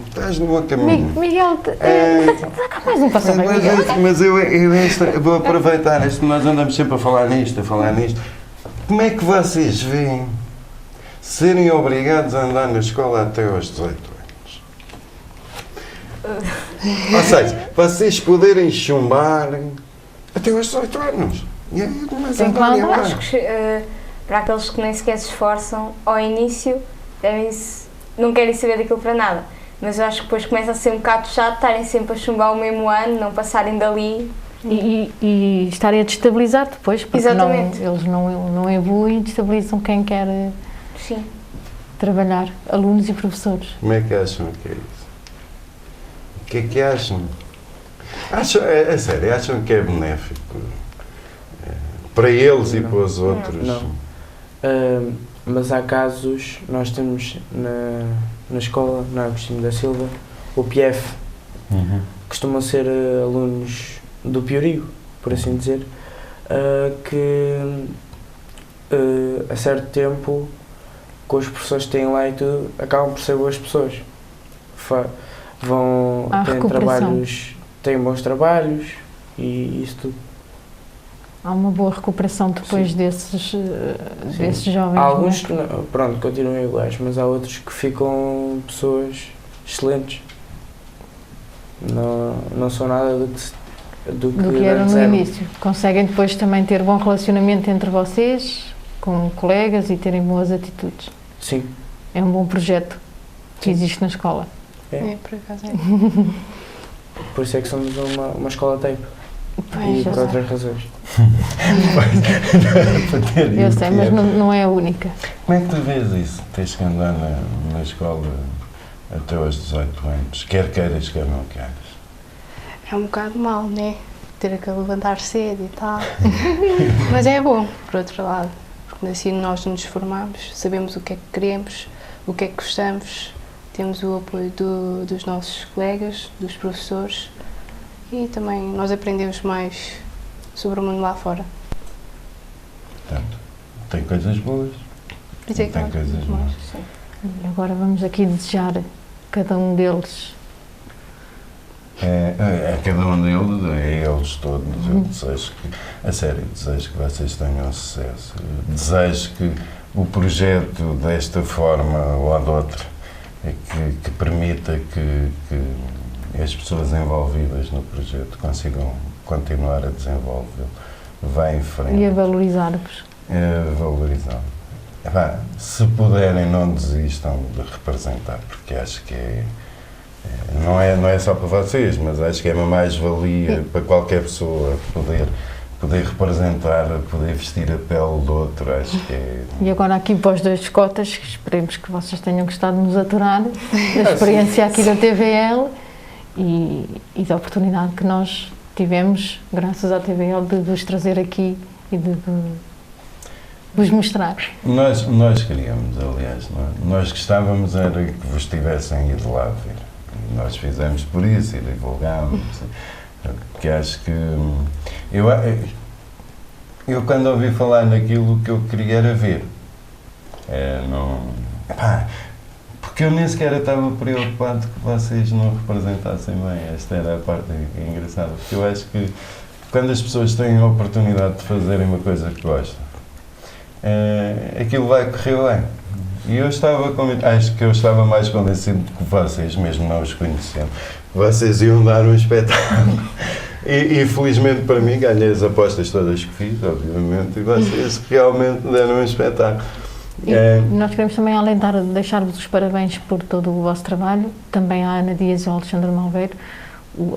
A: Estás no bom caminho.
C: Miguel, dá cá mais um passo bem, Miguel.
A: Mas eu vou aproveitar isto, nós andamos sempre a falar nisto. Como é que vocês veem serem obrigados a andar na escola até aos 18 anos? Ou seja, vocês poderem chumbar até aos 18 anos. E aí, mas
C: Tem que
A: andarem
C: andar.
A: lá.
E: Acho que para aqueles que nem sequer se esforçam, ao início não querem saber daquilo para nada. Mas eu acho que depois começa a ser um bocado chato estarem sempre a chumbar o mesmo ano, não passarem dali.
C: E estarem a destabilizar depois, porque
E: Exatamente.
C: eles não evoluem e destabilizam quem quer
E: Sim.
C: trabalhar, alunos e professores.
A: Como é que acham que é isso? O que é que acham? É sério, acham que é benéfico para eles e
D: Não.
A: para os outros?
D: Não. Mas há casos, nós temos na escola, na Agostinho da Silva, o PF,
A: Uhum.
D: costumam ser alunos do piorigo, por assim dizer, que a certo tempo, com os professores que têm lá e tudo, acabam por ser boas pessoas.
C: Há
D: Têm
C: recuperação.
D: têm bons trabalhos e isso tudo.
C: Há uma boa recuperação depois desses jovens.
D: Há alguns
C: não
D: que, pronto, continuam iguais, mas há outros que ficam pessoas excelentes. Não são nada do
C: que eram
D: antes
C: no
D: eram.
C: início. Conseguem depois também ter bom relacionamento entre vocês, com colegas e terem boas atitudes.
D: Sim.
C: É um bom projeto que
D: Sim.
C: existe na escola.
B: É, por acaso é.
D: Por isso é que somos uma escola tape.
C: Pois,
D: E
C: já
D: por
C: sei.
D: outras razões.
C: Eu sei, mas não é a única.
A: Como é que tu vês isso? Tens que andar na escola até aos 18 anos, quer queiras, quer não queiras.
B: É um bocado mal, né? Ter que levantar cedo e tal. Mas é bom, por outro lado, porque assim nós nos formamos, sabemos o que é que queremos, o que é que gostamos, temos o apoio dos nossos colegas, dos professores e também nós aprendemos mais sobre o mundo lá fora.
A: Portanto, tem coisas boas,
B: Por isso é que
A: tem
B: nós
A: coisas
B: temos
A: más.
B: mais.
C: E agora vamos aqui desejar a cada um deles.
A: É cada um deles, é eles todos. Eu desejo que, a sério, desejo que vocês tenham sucesso. Desejo que o projeto, desta forma ou de outra, que permita que as pessoas envolvidas no projeto consigam continuar a desenvolvê-lo. Vá em frente.
C: E a valorizar-vos.
A: Valorizar. Se puderem, não desistam de representar, porque acho que não é só para vocês, mas acho que é uma mais-valia para qualquer pessoa poder representar, poder vestir a pele do outro. Acho que é.
C: E agora aqui para os dois cotas, esperemos que vocês tenham gostado de nos aturar, da experiência aqui da TVL e da oportunidade que nós tivemos, graças à TVL, de vos trazer aqui e de vos mostrar.
A: Nós queríamos, aliás, nós gostávamos era que vos tivessem ido lá ver. E nós fizemos por isso e divulgámos. Porque acho que eu quando ouvi falar naquilo, o que eu queria era ver. Porque eu nem sequer estava preocupado que vocês não representassem bem. Esta era a parte engraçada. Porque eu acho que quando as pessoas têm a oportunidade de fazerem uma coisa que gostam, aquilo vai correr bem. E eu acho que eu estava mais convencido que vocês, mesmo não os conhecendo, que vocês iam dar um espetáculo. E felizmente para mim, ganhei as apostas todas que fiz, obviamente, e vocês realmente deram um espetáculo.
C: Nós queremos também deixar-vos os parabéns por todo o vosso trabalho, também à Ana Dias e ao Alexandre Malveiro,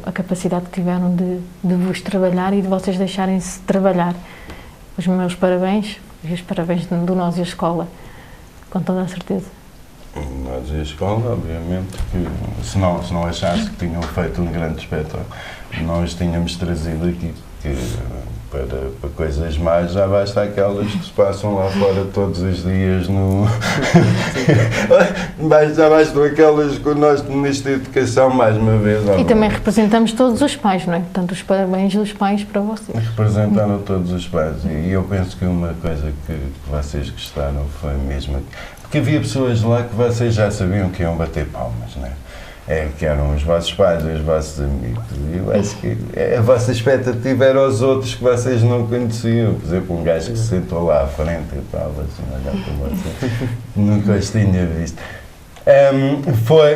C: a capacidade que tiveram de vos trabalhar e de vocês deixarem-se trabalhar. Os meus parabéns E os parabéns do Nós e a Escola, com toda a certeza.
A: Nós e a escola, obviamente, que se não achasse que tinham feito um grande espetáculo, nós tínhamos trazido aqui, que para coisas mais já basta aquelas que se passam lá fora todos os dias no... já bastam aquelas que o nosso Ministro da Educação, mais uma vez...
C: E também representamos todos os pais, não é? Portanto, os parabéns dos pais para vocês.
A: Representaram todos os pais, e eu penso que uma coisa que vocês gostaram foi mesmo... Porque havia pessoas lá que vocês já sabiam que iam bater palmas, não é? Que eram os vossos pais e os vossos amigos. E eu acho que a vossa expectativa era os outros que vocês não conheciam. Por exemplo, um gajo que se sentou lá à frente e estava assim a olhar para vocês. Nunca os tinha visto.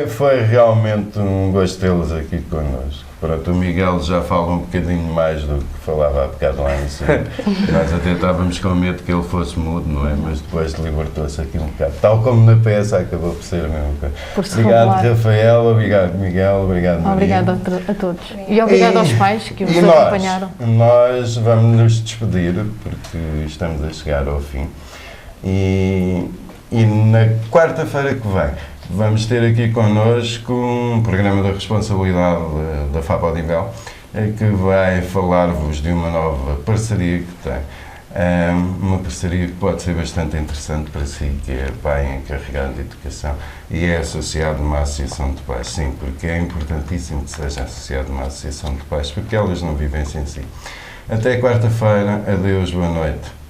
A: Foi realmente um gosto tê-los aqui connosco. Pronto, o Miguel já fala um bocadinho mais do que falava há bocado lá em cima. Nós até estávamos com medo que ele fosse mudo, não é? Mas depois libertou-se aqui um bocado. Tal como na peça acabou por ser a mesma coisa. Obrigado, Rafael, obrigado, Miguel, obrigado, Maria.
C: Obrigado a todos. E obrigado aos pais que os acompanharam.
A: Nós vamos nos despedir, porque estamos a chegar ao fim. E na quarta-feira que vem, vamos ter aqui connosco um programa da responsabilidade da FAP Odivel, que vai falar-vos de uma nova parceria que tem. Uma parceria que pode ser bastante interessante para si, que é pai encarregado de educação e é associado a uma associação de pais. Sim, porque é importantíssimo que seja associado a uma associação de pais, porque elas não vivem sem si. Até quarta-feira. Adeus, boa noite.